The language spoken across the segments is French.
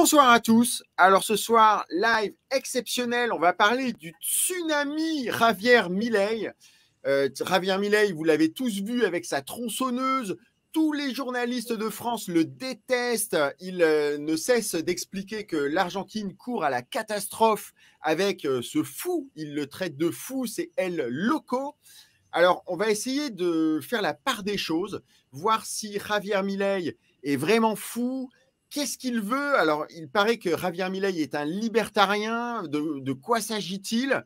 Bonsoir à tous. Alors ce soir, live exceptionnel, on va parler du tsunami Javier Milei. Javier Milei, vous l'avez tous vu avec sa tronçonneuse. Tous les journalistes de France le détestent. Il ne cesse d'expliquer que l'Argentine court à la catastrophe avec ce fou. Il le traite de fou, c'est El Loco. Alors, on va essayer de faire la part des choses, voir si Javier Milei est vraiment fou. Qu'est-ce qu'il veut? Alors, il paraît que Javier Milei est un libertarien. De quoi s'agit-il?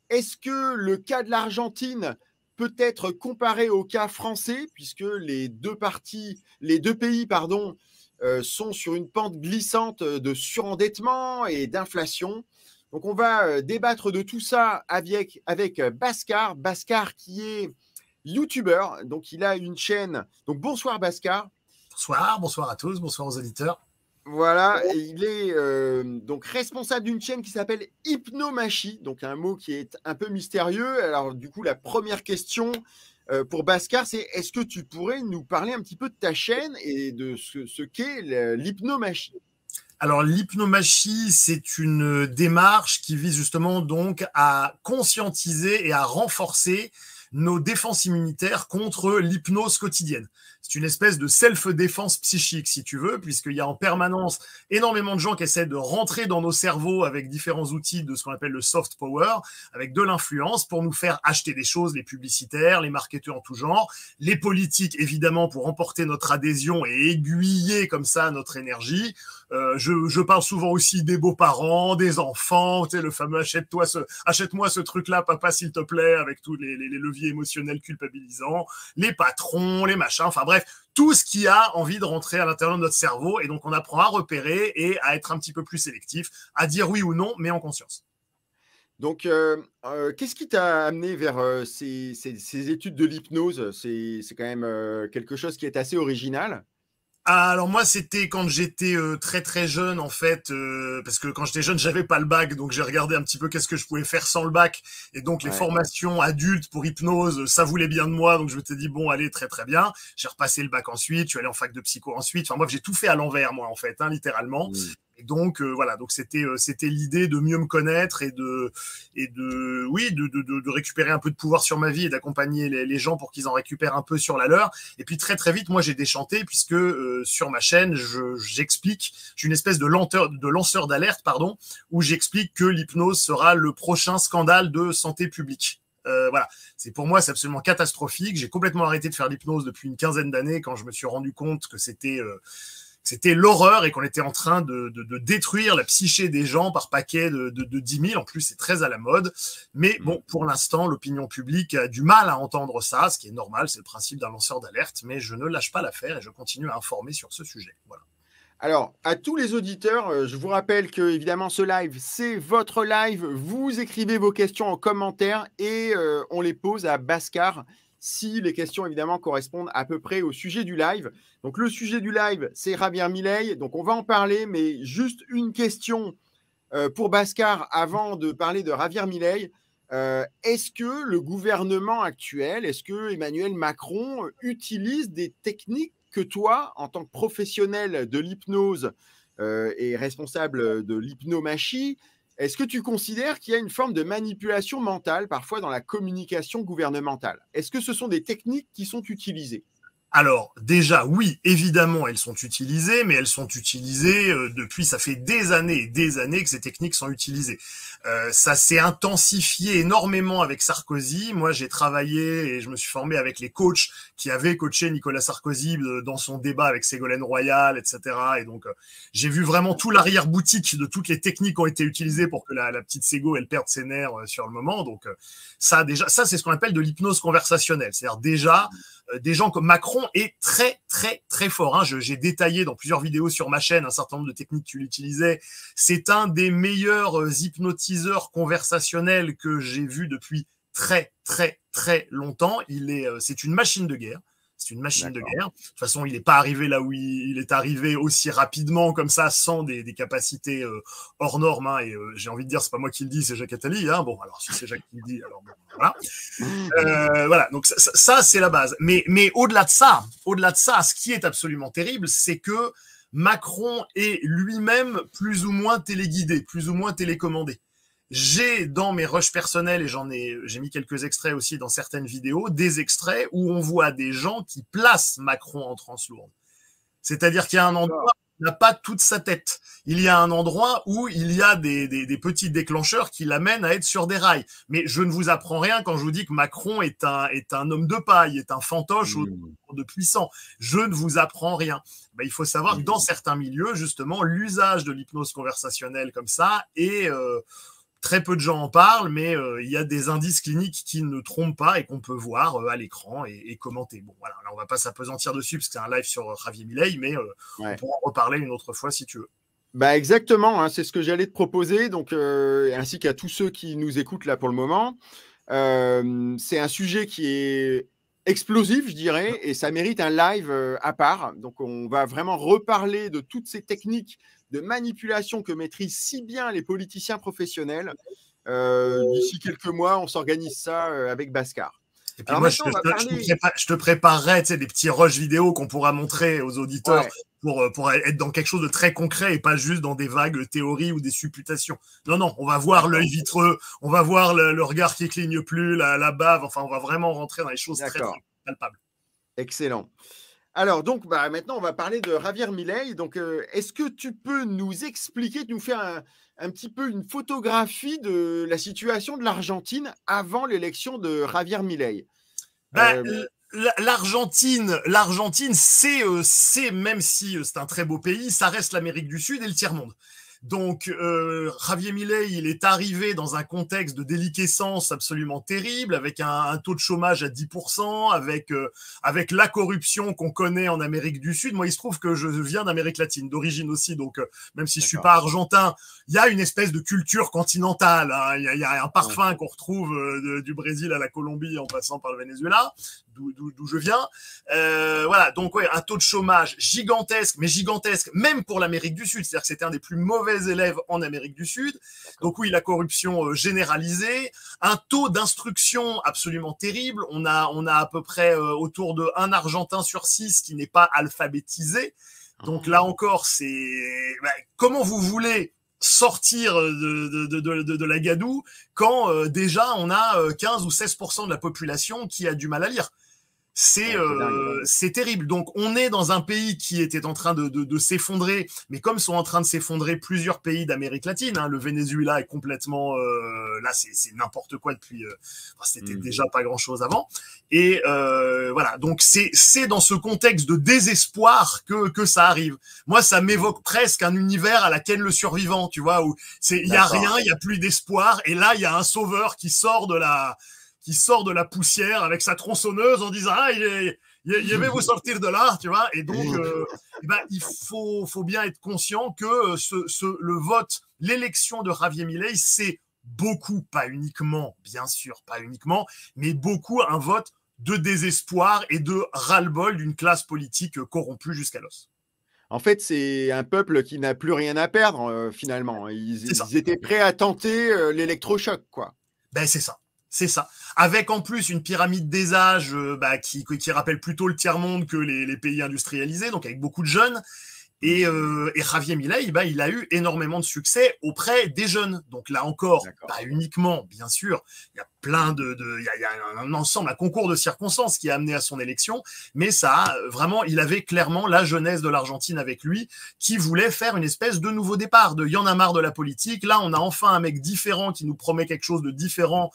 Est-ce que le cas de l'Argentine peut être comparé au cas français, puisque les deux pays, sont sur une pente glissante de surendettement et d'inflation? Donc, on va débattre de tout ça avec Bhaskar. Bhaskar qui est youtubeur, donc il a une chaîne. Donc, bonsoir Bhaskar. Bonsoir à tous, bonsoir aux auditeurs. Voilà, et il est donc responsable d'une chaîne qui s'appelle Hypnomachie, donc un mot qui est un peu mystérieux. Alors du coup, la première question pour Bhaskar, c'est est-ce que tu pourrais nous parler un petit peu de ta chaîne et de ce qu'est l'hypnomachie? Alors l'hypnomachie, c'est une démarche qui vise justement donc à conscientiser et à renforcer nos défenses immunitaires contre l'hypnose quotidienne. C'est une espèce de self-défense psychique, si tu veux, puisqu'il y a en permanence énormément de gens qui essaient de rentrer dans nos cerveaux avec différents outils de ce qu'on appelle le soft power, avec de l'influence pour nous faire acheter des choses, les publicitaires, les marketeurs en tout genre, les politiques, évidemment, pour emporter notre adhésion et aiguiller comme ça notre énergie. Je parle souvent aussi des beaux-parents, des enfants, tu sais, le fameux achète-moi ce truc-là, papa, s'il te plaît, avec tous les leviers émotionnels culpabilisants, les patrons, les machins, enfin bref, tout ce qui a envie de rentrer à l'intérieur de notre cerveau. Et donc, on apprend à repérer et à être un petit peu plus sélectif, à dire oui ou non, mais en conscience. Donc, qu'est-ce qui t'a amené vers ces études de l'hypnose? C'est quand même quelque chose qui est assez original. Alors moi, c'était quand j'étais très très jeune en fait, parce que quand j'étais jeune, j'avais pas le bac, donc j'ai regardé un petit peu qu'est-ce que je pouvais faire sans le bac, et donc les formations adultes pour hypnose, ça voulait bien de moi, donc je m'étais dit bon, allez, très très bien. J'ai repassé le bac ensuite, je suis allé en fac de psycho ensuite. Enfin bref, j'ai tout fait à l'envers moi en fait, hein, littéralement. Et donc voilà, donc c'était l'idée de mieux me connaître et de récupérer un peu de pouvoir sur ma vie et d'accompagner les gens pour qu'ils en récupèrent un peu sur la leur. Et puis très très vite, moi j'ai déchanté puisque sur ma chaîne, j'explique, je suis une espèce de lanceur d'alerte, pardon, où j'explique que l'hypnose sera le prochain scandale de santé publique. Voilà, c'est pour moi c'est absolument catastrophique. J'ai complètement arrêté de faire l'hypnose depuis une quinzaine d'années quand je me suis rendu compte que c'était l'horreur et qu'on était en train de détruire la psyché des gens par paquet de 10 000. En plus, c'est très à la mode. Mais bon, pour l'instant, l'opinion publique a du mal à entendre ça, ce qui est normal, c'est le principe d'un lanceur d'alerte. Mais je ne lâche pas l'affaire et je continue à informer sur ce sujet. Voilà. Alors, à tous les auditeurs, je vous rappelle que, évidemment, ce live, c'est votre live. Vous écrivez vos questions en commentaire et on les pose à Bhaskar si les questions, évidemment, correspondent à peu près au sujet du live. Donc, le sujet du live, c'est Javier Milei. Donc, on va en parler, mais juste une question pour Bhaskar avant de parler de Javier Milei. Est-ce que le gouvernement actuel, est-ce que Emmanuel Macron utilise des techniques que toi, en tant que professionnel de l'hypnose et responsable de l'hypnomachie, est-ce que tu considères qu'il y a une forme de manipulation mentale parfois dans la communication gouvernementale? Est-ce que ce sont des techniques qui sont utilisées? Alors, déjà, oui, évidemment, elles sont utilisées, mais elles sont utilisées depuis, ça fait des années et des années que ces techniques sont utilisées. Ça s'est intensifié énormément avec Sarkozy. Moi, j'ai travaillé et je me suis formé avec les coachs qui avaient coaché Nicolas Sarkozy dans son débat avec Ségolène Royal, etc. Et donc, j'ai vu vraiment tout l'arrière-boutique de toutes les techniques qui ont été utilisées pour que la petite Ségo, elle perde ses nerfs sur le moment. Donc, ça, c'est ce qu'on appelle de l'hypnose conversationnelle. C'est-à-dire déjà, des gens comme Macron est très, très, très fort. Hein. J'ai détaillé dans plusieurs vidéos sur ma chaîne un certain nombre de techniques qu'il utilisait. C'est un des meilleurs hypnotiseurs conversationnels que j'ai vu depuis très, très, très longtemps. C'est une machine de guerre. C'est une machine de guerre. De toute façon, il n'est pas arrivé là où il est arrivé aussi rapidement comme ça, sans des capacités hors normes. Hein. Et j'ai envie de dire, c'est pas moi qui le dis, c'est Jacques Attali. Hein. Bon, alors si c'est Jacques qui le dit, alors bon, voilà. Voilà. Donc ça c'est la base. Mais au-delà de ça, ce qui est absolument terrible, c'est que Macron est lui-même plus ou moins téléguidé, plus ou moins télécommandé. J'ai dans mes rushs personnels, et j'ai mis quelques extraits aussi dans certaines vidéos, des extraits où on voit des gens qui placent Macron en transe lourde. C'est-à-dire qu'il y a un endroit où il n'a pas toute sa tête. Il y a un endroit où il y a des petits déclencheurs qui l'amènent à être sur des rails. Mais je ne vous apprends rien quand je vous dis que Macron est un homme de paille, est un fantoche de puissant. Je ne vous apprends rien. Ben, il faut savoir que dans certains milieux, justement, l'usage de l'hypnose conversationnelle comme ça est... très peu de gens en parlent, mais il y a des indices cliniques qui ne trompent pas et qu'on peut voir à l'écran et commenter. Bon, voilà, là, on va pas s'apesantir dessus parce que c'est un live sur Javier Milei, mais on pourra en reparler une autre fois si tu veux. Bah exactement, hein, c'est ce que j'allais te proposer, donc, ainsi qu'à tous ceux qui nous écoutent là pour le moment. C'est un sujet qui est explosif, je dirais, et ça mérite un live à part. Donc, on va vraiment reparler de toutes ces techniques de manipulation que maîtrisent si bien les politiciens professionnels. D'ici quelques mois, on s'organise ça avec Bhaskar. Et puis alors moi, je te préparerai des petits rushs vidéo qu'on pourra montrer aux auditeurs pour être dans quelque chose de très concret et pas juste dans des vagues théories ou des supputations. Non, non, on va voir l'œil vitreux, on va voir le regard qui cligne plus, la bave, enfin, on va vraiment rentrer dans les choses très, très palpables. Excellent. Alors, donc, maintenant, on va parler de Javier Milei. Donc, est-ce que tu peux nous expliquer, nous faire un petit peu une photographie de la situation de l'Argentine avant l'élection de Javier Milei? L'Argentine, c'est, même si c'est un très beau pays, ça reste l'Amérique du Sud et le tiers-monde. Donc, Javier Milei, il est arrivé dans un contexte de déliquescence absolument terrible, avec un taux de chômage à 10%, avec la corruption qu'on connaît en Amérique du Sud. Moi, il se trouve que je viens d'Amérique latine, d'origine aussi, donc même si je suis pas argentin, il y a une espèce de culture continentale. Hein. Il y a un parfum qu'on retrouve du Brésil à la Colombie en passant par le Venezuela, d'où je viens. Voilà, donc un taux de chômage gigantesque, mais gigantesque, même pour l'Amérique du Sud. C'est-à-dire que c'était un des plus mauvais élèves en Amérique du Sud. Donc oui, la corruption généralisée, un taux d'instruction absolument terrible. On a à peu près autour de 1 Argentin sur 6 qui n'est pas alphabétisé. Donc là encore, c'est comment vous voulez sortir de la gadoue quand déjà on a 15 ou 16% de la population qui a du mal à lire. C'est terrible. Donc, on est dans un pays qui était en train de s'effondrer, mais comme sont en train de s'effondrer plusieurs pays d'Amérique latine, hein, le Venezuela est complètement... là, c'est n'importe quoi depuis... c'était déjà pas grand-chose avant. Et voilà, donc c'est dans ce contexte de désespoir que ça arrive. Moi, ça m'évoque presque un univers à la Ken le survivant, tu vois, où il y a rien, il y a plus d'espoir, et là, il y a un sauveur qui sort de la poussière avec sa tronçonneuse en disant « Ah, je vais vous sortir de là », tu vois. Et donc, il faut bien être conscient que le vote, l'élection de Javier Milei, c'est beaucoup, pas uniquement, bien sûr, pas uniquement, mais beaucoup un vote de désespoir et de ras-le-bol d'une classe politique corrompue jusqu'à l'os. En fait, c'est un peuple qui n'a plus rien à perdre, finalement. Ils étaient prêts à tenter l'électrochoc, quoi. Ben, c'est ça. C'est ça. Avec en plus une pyramide des âges qui rappelle plutôt le tiers-monde que les pays industrialisés, donc avec beaucoup de jeunes. Et Javier Milei, il a eu énormément de succès auprès des jeunes. Donc là encore, pas uniquement, bien sûr, il y a plein il y a un ensemble, un concours de circonstances qui a amené à son élection, mais ça a vraiment, il avait clairement la jeunesse de l'Argentine avec lui, qui voulait faire une espèce de nouveau départ, de y en a marre de la politique. Là, on a enfin un mec différent qui nous promet quelque chose de différent,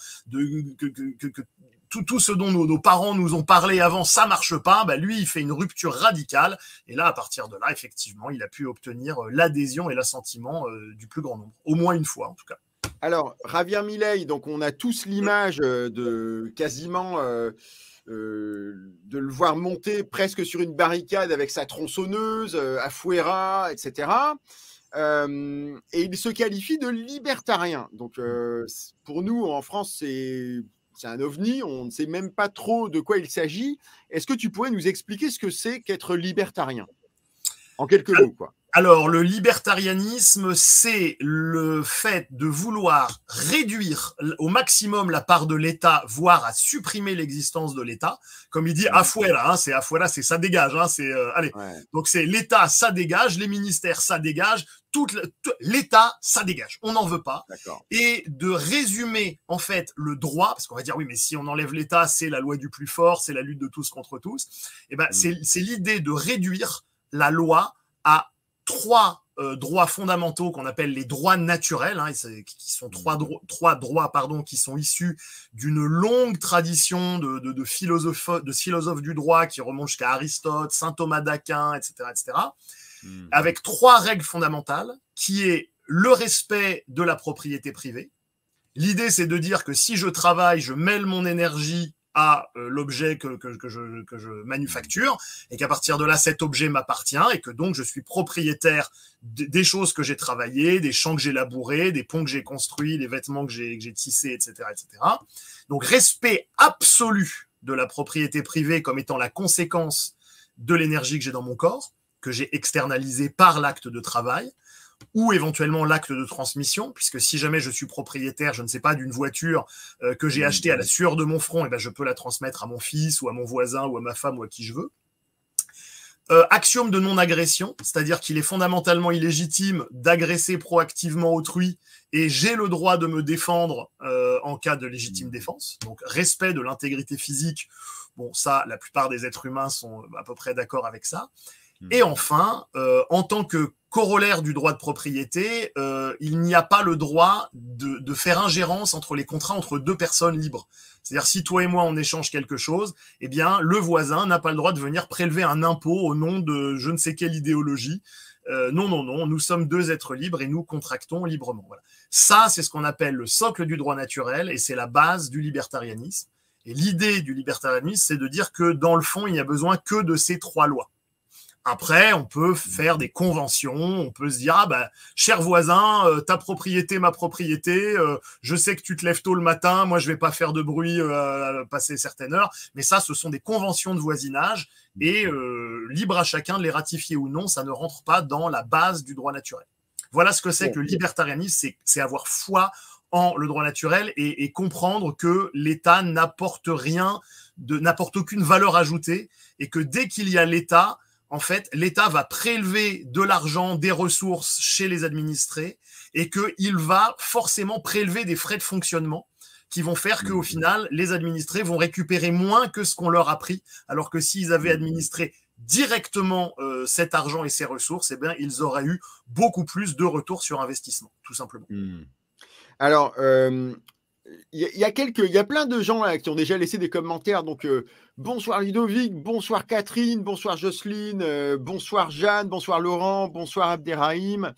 tout ce dont nos parents nous ont parlé avant, ça marche pas. Lui, il fait une rupture radicale. Et là, à partir de là, effectivement, il a pu obtenir l'adhésion et l'assentiment du plus grand nombre. Au moins une fois, en tout cas. Alors, Javier Milei, donc on a tous l'image de quasiment de le voir monter presque sur une barricade avec sa tronçonneuse, à Fuera, etc. Et il se qualifie de libertarien. Donc, pour nous, en France, c'est un ovni, on ne sait même pas trop de quoi il s'agit. Est-ce que tu pourrais nous expliquer ce que c'est qu'être libertarien? En quelques mots, quoi. Alors, le libertarianisme, c'est le fait de vouloir réduire au maximum la part de l'État, voire à supprimer l'existence de l'État. Comme il dit afuera, hein, c'est afuera, c'est ça dégage. Hein, c'est allez. Ouais. Donc c'est l'État, ça dégage, les ministères, ça dégage, l'État, ça dégage. On n'en veut pas. Et de résumer en fait le droit, parce qu'on va dire oui, mais si on enlève l'État, c'est la loi du plus fort, c'est la lutte de tous contre tous. Et ben c'est l'idée de réduire la loi à 3 droits fondamentaux qu'on appelle les droits naturels, hein, qui sont trois droits qui sont issus d'une longue tradition de philosophes du droit qui remontent jusqu'à Aristote, saint Thomas d'Aquin, etc., avec 3 règles fondamentales, qui est le respect de la propriété privée. L'idée, c'est de dire que si je travaille, je mêle mon énergie à l'objet que je manufacture, et qu'à partir de là, cet objet m'appartient, et que donc je suis propriétaire des choses que j'ai travaillées, des champs que j'ai labourés, des ponts que j'ai construits, des vêtements que j'ai tissés, etc., etc. Donc, respect absolu de la propriété privée comme étant la conséquence de l'énergie que j'ai dans mon corps, que j'ai externalisée par l'acte de travail, ou éventuellement l'acte de transmission, puisque si jamais je suis propriétaire, je ne sais pas, d'une voiture que j'ai achetée à la sueur de mon front, et ben je peux la transmettre à mon fils, ou à mon voisin, ou à ma femme, ou à qui je veux. Axiome de non-agression, c'est-à-dire qu'il est fondamentalement illégitime d'agresser proactivement autrui, et j'ai le droit de me défendre en cas de légitime défense. Donc, respect de l'intégrité physique, bon, ça, la plupart des êtres humains sont à peu près d'accord avec ça. Et enfin, en tant que corollaire du droit de propriété, il n'y a pas le droit de faire ingérence entre les contrats entre 2 personnes libres. C'est-à-dire, si toi et moi, on échange quelque chose, eh bien, le voisin n'a pas le droit de venir prélever un impôt au nom de je ne sais quelle idéologie. Non, nous sommes 2 êtres libres et nous contractons librement. Voilà. Ça, c'est ce qu'on appelle le socle du droit naturel et c'est la base du libertarianisme. Et l'idée du libertarianisme, c'est de dire que dans le fond, il n'y a besoin que de ces 3 lois. Après, on peut faire des conventions, on peut se dire, ah ben, cher voisin, ta propriété, ma propriété, je sais que tu te lèves tôt le matin, moi je vais pas faire de bruit passer certaines heures, mais ça, ce sont des conventions de voisinage, et libre à chacun de les ratifier ou non, ça ne rentre pas dans la base du droit naturel. Voilà ce que c'est que le libertarianisme, c'est avoir foi en le droit naturel et comprendre que l'État n'apporte rien, n'apporte aucune valeur ajoutée, et que dès qu'il y a l'État, en fait, l'État va prélever de l'argent, des ressources chez les administrés et qu'il va forcément prélever des frais de fonctionnement qui vont faire qu'au final, les administrés vont récupérer moins que ce qu'on leur a pris, alors que s'ils avaient administré directement cet argent et ces ressources, eh bien, ils auraient eu beaucoup plus de retour sur investissement, tout simplement. Alors, il y a plein de gens là, qui ont déjà laissé des commentaires. Donc, bonsoir Ludovic, bonsoir Catherine, bonsoir Jocelyne, bonsoir Jeanne, bonsoir Laurent, bonsoir Abderrahim.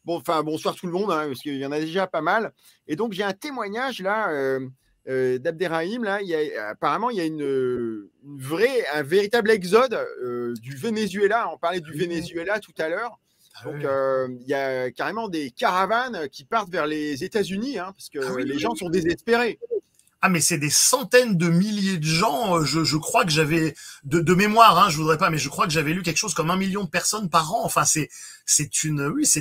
Bon, enfin, bonsoir tout le monde, hein, parce qu'il y en a déjà pas mal. Et donc, j'ai un témoignage là d'Abderrahim. Là, apparemment, il y a un véritable exode du Venezuela. On parlait du Venezuela tout à l'heure. Donc, il y a carrément des caravanes qui partent vers les États-Unis, hein, parce que les gens sont désespérés. Ah, mais c'est des centaines de milliers de gens. Je crois que j'avais, de mémoire, hein, je voudrais pas, mais je crois que j'avais lu quelque chose comme 1 million de personnes par an. Enfin, c'est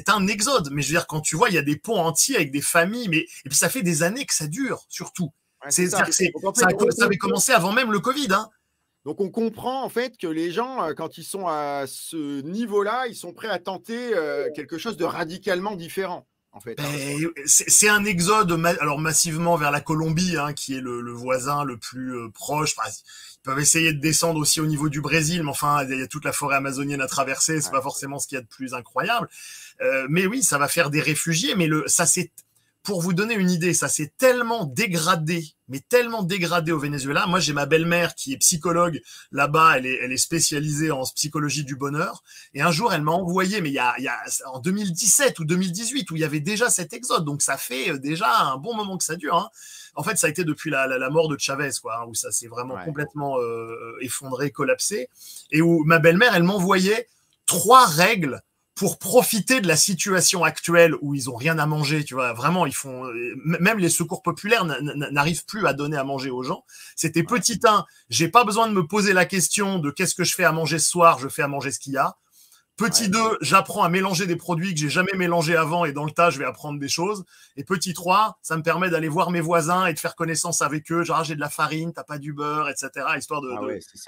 un exode. Mais je veux dire, quand tu vois, il y a des ponts entiers avec des familles, et puis ça fait des années que ça dure, surtout. Ouais, ça avait commencé avant même le Covid, hein. Donc, on comprend en fait que les gens, quand ils sont à ce niveau-là, ils sont prêts à tenter quelque chose de radicalement différent, en fait. C'est un exode alors massivement vers la Colombie, hein, qui est le voisin le plus proche. Enfin, ils peuvent essayer de descendre aussi au niveau du Brésil, mais enfin, il y a toute la forêt amazonienne à traverser. C'est pas forcément ce qu'il y a de plus incroyable. Mais oui, ça va faire des réfugiés. Mais pour vous donner une idée, ça s'est tellement dégradé, mais tellement dégradé au Venezuela. Moi, j'ai ma belle-mère qui est psychologue là-bas, elle est spécialisée en psychologie du bonheur. Et un jour, elle m'a envoyé, mais il y a en 2017 ou 2018, où il y avait déjà cet exode. Donc, ça fait déjà un bon moment que ça dure, hein. En fait, ça a été depuis la mort de Chavez, quoi, hein, où ça s'est vraiment complètement effondré, collapsé. Et où ma belle-mère, elle m'envoyait 3 règles pour profiter de la situation actuelle où ils ont rien à manger, tu vois, vraiment, même les secours populaires n'arrivent plus à donner à manger aux gens. C'était petit 1, j'ai pas besoin de me poser la question de qu'est-ce que je fais à manger ce soir, je fais à manger ce qu'il y a. Petit 2, j'apprends à mélanger des produits que j'ai jamais mélangés avant et dans le tas, je vais apprendre des choses. Et petit 3, ça me permet d'aller voir mes voisins et de faire connaissance avec eux. Genre, j'ai de la farine, t'as pas du beurre, etc. Histoire de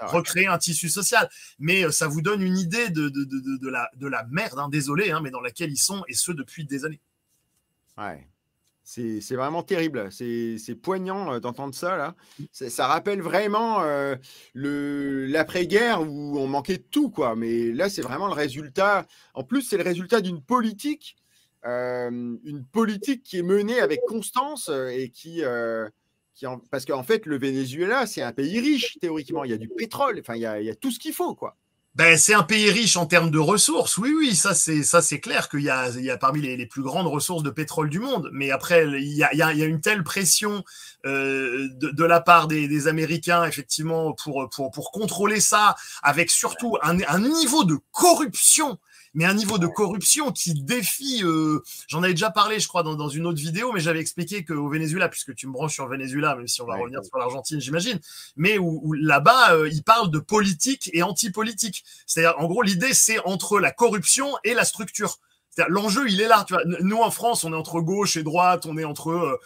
recréer un tissu social. Mais ça vous donne une idée de la merde, hein, désolé, hein, mais dans laquelle ils sont, et ce, depuis des années. Ouais. C'est vraiment terrible. C'est poignant d'entendre ça, là. Ça rappelle vraiment l'après-guerre où on manquait de tout, quoi. Mais là, c'est vraiment le résultat. En plus, c'est le résultat d'une politique qui est menée avec constance et parce qu'en fait, le Venezuela, c'est un pays riche, théoriquement. Il y a du pétrole, enfin, il y a tout ce qu'il faut, quoi. Ben, c'est un pays riche en termes de ressources. Oui, ça c'est clair qu'il y a parmi les plus grandes ressources de pétrole du monde. Mais après, il y a une telle pression de la part des Américains, effectivement, pour contrôler ça, avec surtout un niveau de corruption. Mais un niveau de corruption qui défie. J'en avais déjà parlé, je crois, dans une autre vidéo, mais j'avais expliqué qu'au Venezuela, puisque tu me branches sur le Venezuela, même si on va revenir sur l'Argentine, j'imagine, mais où là-bas, ils parlent de politique et anti-politique. C'est-à-dire, en gros, l'idée, c'est entre la corruption et la structure. C'est-à-dire, l'enjeu, il est là. Tu vois. Nous, en France, on est entre gauche et droite, on est entre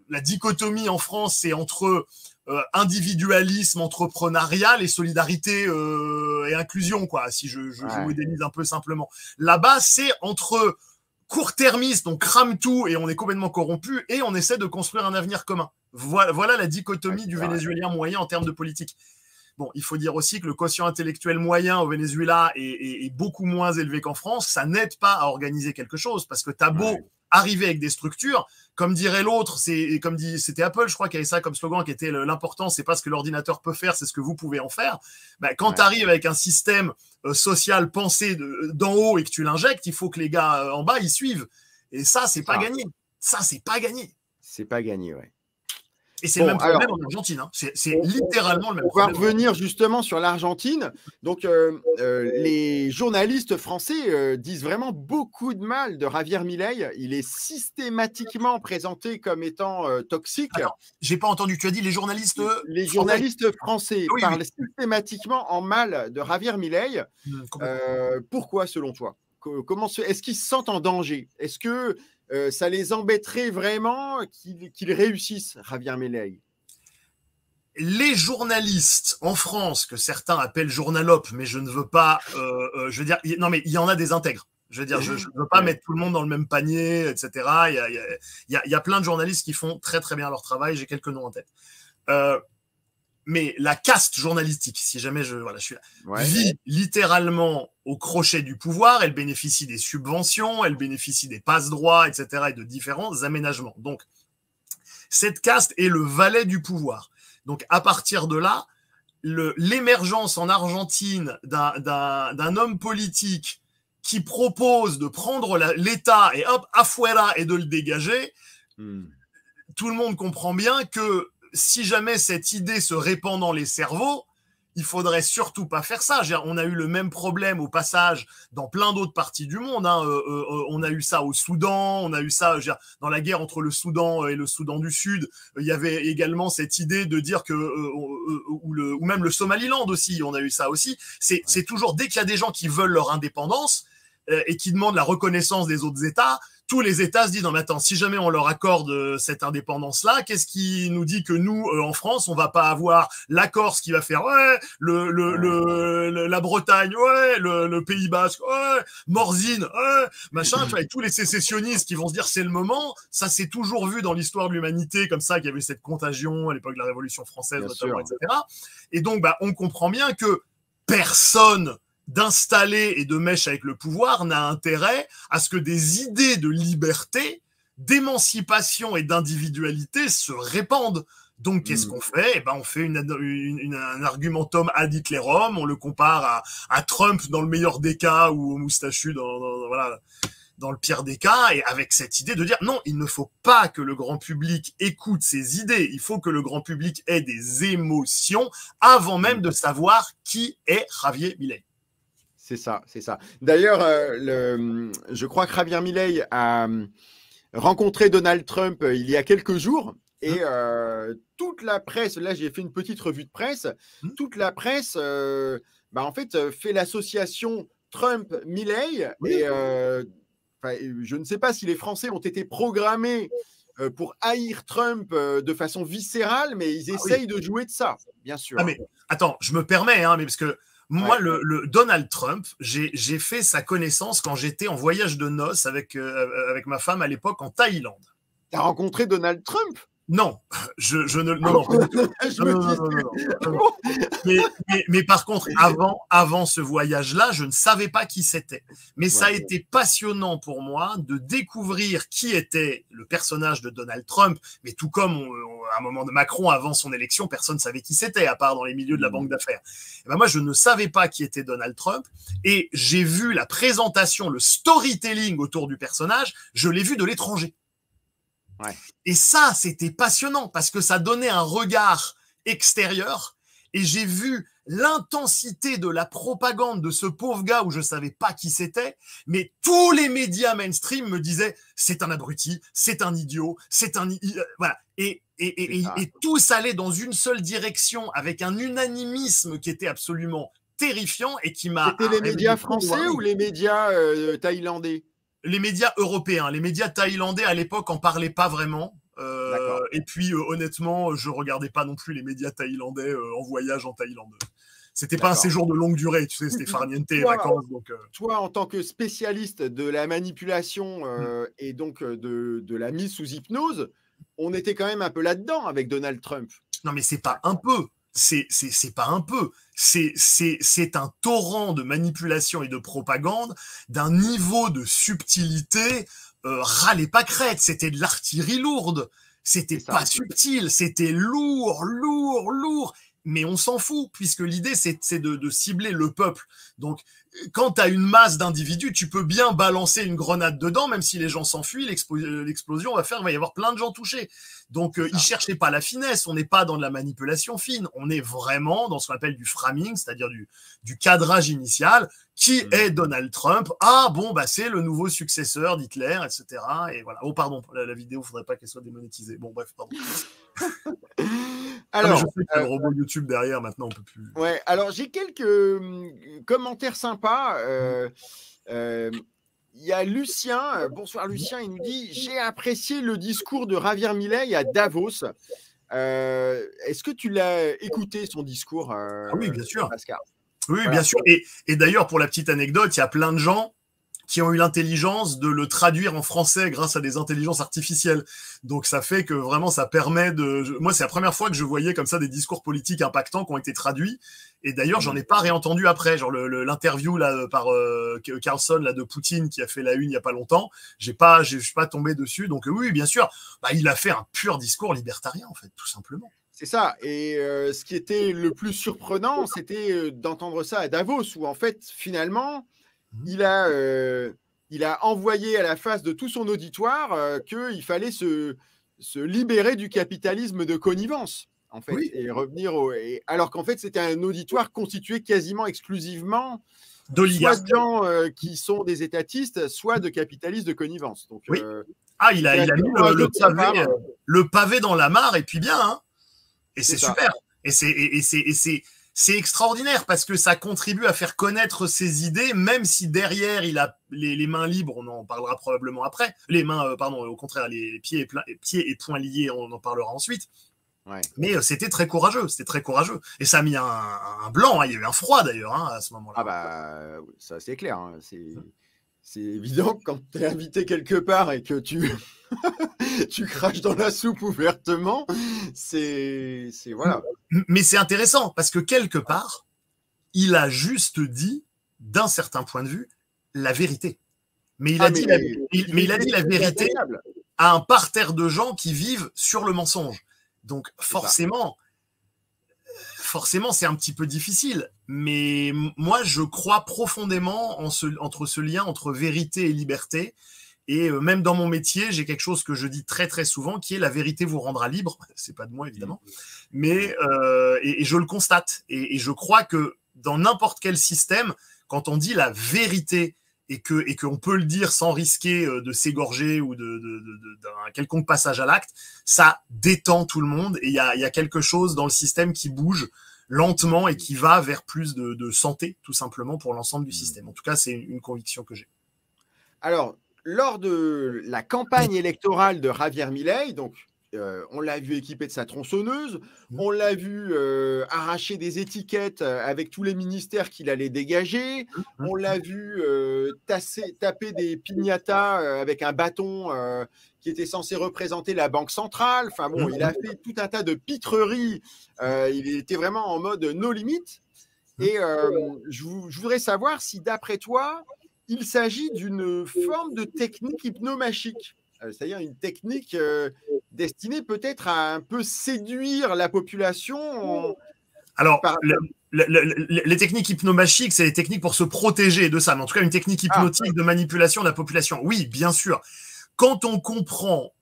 la dichotomie en France, c'est entre individualisme entrepreneurial et solidarité et inclusion, quoi, si je modélise un peu simplement. Là-bas, c'est entre court-termistes, on crame tout et on est complètement corrompu, et on essaie de construire un avenir commun. Voilà la dichotomie du Vénézuélien moyen en termes de politique. Bon, il faut dire aussi que le quotient intellectuel moyen au Venezuela est beaucoup moins élevé qu'en France. Ça n'aide pas à organiser quelque chose, parce que t'as beau arriver avec des structures, comme dirait l'autre, c'était Apple, je crois, qui avait ça comme slogan, qui était l'important, c'est pas ce que l'ordinateur peut faire, c'est ce que vous pouvez en faire. Ben, quand tu arrives avec un système social pensé d'en haut et que tu l'injectes, il faut que les gars en bas, ils suivent. Et ça, c'est pas gagné. Ça, c'est pas gagné. C'est pas gagné, ouais. Et c'est le même problème en Argentine. Hein. C'est littéralement le même problème. On va revenir justement sur l'Argentine. Donc, les journalistes français disent vraiment beaucoup de mal de Javier Milei. Il est systématiquement présenté comme étant toxique. J'ai pas entendu. Tu as dit les journalistes Les journalistes français parlent systématiquement en mal de Javier Milei. Pourquoi, selon toi? Est-ce qu'ils se sentent en danger? Est-ce que ça les embêterait vraiment qu'ils réussissent, Javier Milei? Les journalistes en France, que certains appellent journalopes, mais je ne veux pas, je veux dire, non, mais il y en a des intègres. Je veux dire, je ne veux pas mettre tout le monde dans le même panier, etc. Il y a plein de journalistes qui font très très bien leur travail. J'ai quelques noms en tête. Mais la caste journalistique, si jamais je suis là, vit littéralement au crochet du pouvoir. Elle bénéficie des subventions, elle bénéficie des passe-droits, etc. et de différents aménagements. Donc, cette caste est le valet du pouvoir. Donc, à partir de là, l'émergence en Argentine d'un homme politique qui propose de prendre l'État et hop, afuera, et de le dégager, tout le monde comprend bien que si jamais cette idée se répand dans les cerveaux, il faudrait surtout pas faire ça. On a eu le même problème au passage dans plein d'autres parties du monde. Hein. On a eu ça au Soudan, on a eu ça dans la guerre entre le Soudan et le Soudan du Sud. Il y avait également cette idée de dire que, ou même le Somaliland aussi, on a eu ça aussi. C'est toujours, dès qu'il y a des gens qui veulent leur indépendance et qui demandent la reconnaissance des autres États, tous les États se disent non mais attends, si jamais on leur accorde cette indépendance-là, qu'est-ce qui nous dit que nous en France on va pas avoir la Corse qui va faire la Bretagne, le Pays Basque, Morzine, machin, tu vois, et tous les sécessionnistes qui vont se dire c'est le moment. Ça c'est toujours vu dans l'histoire de l'humanité comme ça, qu'il y avait cette contagion à l'époque de la Révolution française notamment, etc. Et donc on comprend bien que personne d'installer et de mèche avec le pouvoir n'a intérêt à ce que des idées de liberté, d'émancipation et d'individualité se répandent. Donc, qu'est-ce qu'on fait? On fait un argumentum ad Hitlerum, on le compare à Trump dans le meilleur des cas ou au moustachu dans le pire des cas, et avec cette idée de dire non, il ne faut pas que le grand public écoute ces idées, il faut que le grand public ait des émotions avant même de savoir qui est Javier Milei. C'est ça, c'est ça. D'ailleurs, je crois que Javier Milei a rencontré Donald Trump il y a quelques jours, et toute la presse, là j'ai fait une petite revue de presse, toute la presse bah, en fait, fait l'association Trump-Milley. Et je ne sais pas si les Français ont été programmés pour haïr Trump de façon viscérale, mais ils essayent de jouer de ça, bien sûr. Ah mais attends, je me permets, hein, mais parce que moi, le Donald Trump, j'ai fait sa connaissance quand j'étais en voyage de noces avec ma femme à l'époque en Thaïlande. Tu as rencontré Donald Trump? Non, je ne non, non. Mais par contre, avant ce voyage-là, je ne savais pas qui c'était. Mais ça a été passionnant pour moi de découvrir qui était le personnage de Donald Trump. Mais tout comme à un moment de Macron, avant son élection, personne ne savait qui c'était, à part dans les milieux de la banque d'affaires. Et ben moi, je ne savais pas qui était Donald Trump. Et j'ai vu la présentation, le storytelling autour du personnage, je l'ai vu de l'étranger. Ouais. Et ça, c'était passionnant parce que ça donnait un regard extérieur et j'ai vu l'intensité de la propagande de ce pauvre gars où je savais pas qui c'était, mais tous les médias mainstream me disaient c'est un abruti, c'est un idiot, c'est un voilà et tous allaient dans une seule direction avec un unanimisme qui était absolument terrifiant et qui m'a. C'était les médias français ou les médias thaïlandais? Les médias européens, les médias thaïlandais à l'époque en parlaient pas vraiment. Et puis honnêtement, je regardais pas non plus les médias thaïlandais en voyage en Thaïlande. C'était pas un séjour de longue durée, tu sais, c'était farniente et vacances. Donc, toi, en tant que spécialiste de la manipulation et donc de la mise sous hypnose, on était quand même un peu là-dedans avec Donald Trump. Non, mais c'est pas un peu. C'est pas un peu. C'est un torrent de manipulation et de propagande d'un niveau de subtilité ras les pâquerettes. C'était de l'artillerie lourde. C'était pas subtil. C'était lourd. Mais on s'en fout, puisque l'idée, c'est de cibler le peuple. Donc, quand tu as une masse d'individus, tu peux bien balancer une grenade dedans, même si les gens s'enfuient, l'explosion va y avoir plein de gens touchés. Donc, ils cherchaient pas la finesse, on n'est pas dans de la manipulation fine, on est vraiment dans ce qu'on appelle du framing, c'est-à-dire du cadrage initial. Qui est Donald Trump? Ah bon, bah c'est le nouveau successeur d'Hitler, etc. Et voilà. Oh pardon, la vidéo, il faudrait pas qu'elle soit démonétisée. Bon, bref, pardon. Alors, je sais qu'il y a le robot YouTube derrière, maintenant on peut plus. Ouais, alors j'ai quelques commentaires sympas. Il y a Lucien, bonsoir Lucien, il nous dit « J'ai apprécié le discours de Javier Milei à Davos ». Est-ce que tu l'as écouté, son discours, oui, bien sûr. Pascal? Oui, voilà. Bien sûr. Et d'ailleurs, pour la petite anecdote, il y a plein de gens qui ont eu l'intelligence de le traduire en français grâce à des intelligences artificielles. Donc ça fait que vraiment ça permet de... Moi, c'est la première fois que je voyais comme ça des discours politiques impactants qui ont été traduits. Et d'ailleurs, j'en ai pas réentendu après. Genre l'interview là par Carlson là de Poutine qui a fait la une il y a pas longtemps. Je suis pas tombé dessus. Donc oui, bien sûr, bah, il a fait un pur discours libertarien en fait, tout simplement. C'est ça. Et ce qui était le plus surprenant, c'était d'entendre ça à Davos, où en fait, finalement, il a envoyé à la face de tout son auditoire qu'il fallait se libérer du capitalisme de connivence, en fait, oui. Et revenir alors qu'en fait, c'était un auditoire constitué quasiment exclusivement soit de gens qui sont des étatistes, soit de capitalistes de connivence. Donc, oui. Il a mis le pavé dans la mare, et puis bien, hein. Et c'est super. Et c'est extraordinaire parce que ça contribue à faire connaître ses idées, même si derrière il a les mains libres, on en parlera probablement après. Les mains, pardon, au contraire, les pieds et poings liés, on en parlera ensuite. Ouais. Mais c'était très courageux, Et ça a mis un blanc, hein, il y a eu un froid d'ailleurs hein, à ce moment-là. Ah bah, ça c'est clair, hein, c'est évident que quand tu es invité quelque part et que tu craches dans la soupe ouvertement, c'est voilà. Mais c'est intéressant parce que quelque part, il a juste dit, d'un certain point de vue, la vérité. Mais il a dit la vérité à un parterre de gens qui vivent sur le mensonge. Donc forcément, c'est un petit peu difficile. Mais moi, je crois profondément entre ce lien entre vérité et liberté. Et même dans mon métier, j'ai quelque chose que je dis très très souvent, qui est la vérité vous rendra libre. C'est pas de moi évidemment, mais et je le constate. Et je crois que dans n'importe quel système, quand on dit la vérité et qu'on peut le dire sans risquer de s'égorger ou d'un quelconque passage à l'acte, ça détend tout le monde. Et il y a quelque chose dans le système qui bouge. lentement et qui va vers plus de santé, tout simplement, pour l'ensemble du système. En tout cas, c'est une conviction que j'ai. Alors, lors de la campagne électorale de Javier Milei, donc on l'a vu équipé de sa tronçonneuse, on l'a vu arracher des étiquettes avec tous les ministères qu'il allait dégager, on l'a vu taper des piñatas avec un bâton qui était censé représenter la Banque centrale. Enfin bon, il a fait tout un tas de pitreries. Il était vraiment en mode no limite. Et je voudrais savoir si, d'après toi, il s'agit d'une forme de technique hypnomagique, c'est-à-dire une technique destinée peut-être à un peu séduire la population. Alors, les techniques hypnomachiques, c'est des techniques pour se protéger de ça, mais en tout cas, une technique hypnotique de manipulation de la population. Oui, bien sûr. Quand on comprend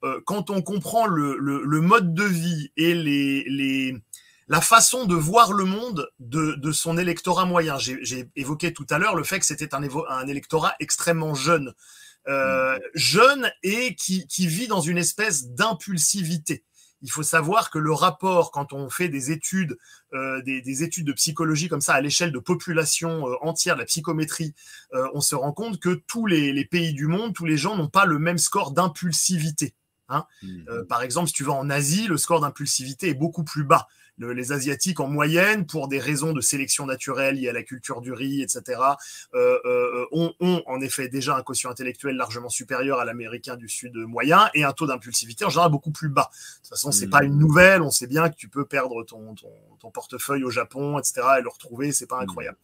le mode de vie et la façon de voir le monde de son électorat moyen. J'ai évoqué tout à l'heure le fait que c'était un électorat extrêmement jeune. Jeune et qui vit dans une espèce d'impulsivité. Il faut savoir que le rapport, quand on fait des études de psychologie comme ça à l'échelle de population entière, de la psychométrie, on se rend compte que tous les pays du monde, tous les gens n'ont pas le même score d'impulsivité. Hein. Par exemple, si tu vas en Asie, le score d'impulsivité est beaucoup plus bas. Les Asiatiques, en moyenne, pour des raisons de sélection naturelle liées à la culture du riz, etc., ont en effet déjà un quotient intellectuel largement supérieur à l'Américain du Sud moyen et un taux d'impulsivité en général beaucoup plus bas. De toute façon, c'est pas une nouvelle. On sait bien que tu peux perdre ton portefeuille au Japon, etc., et le retrouver, c'est pas incroyable.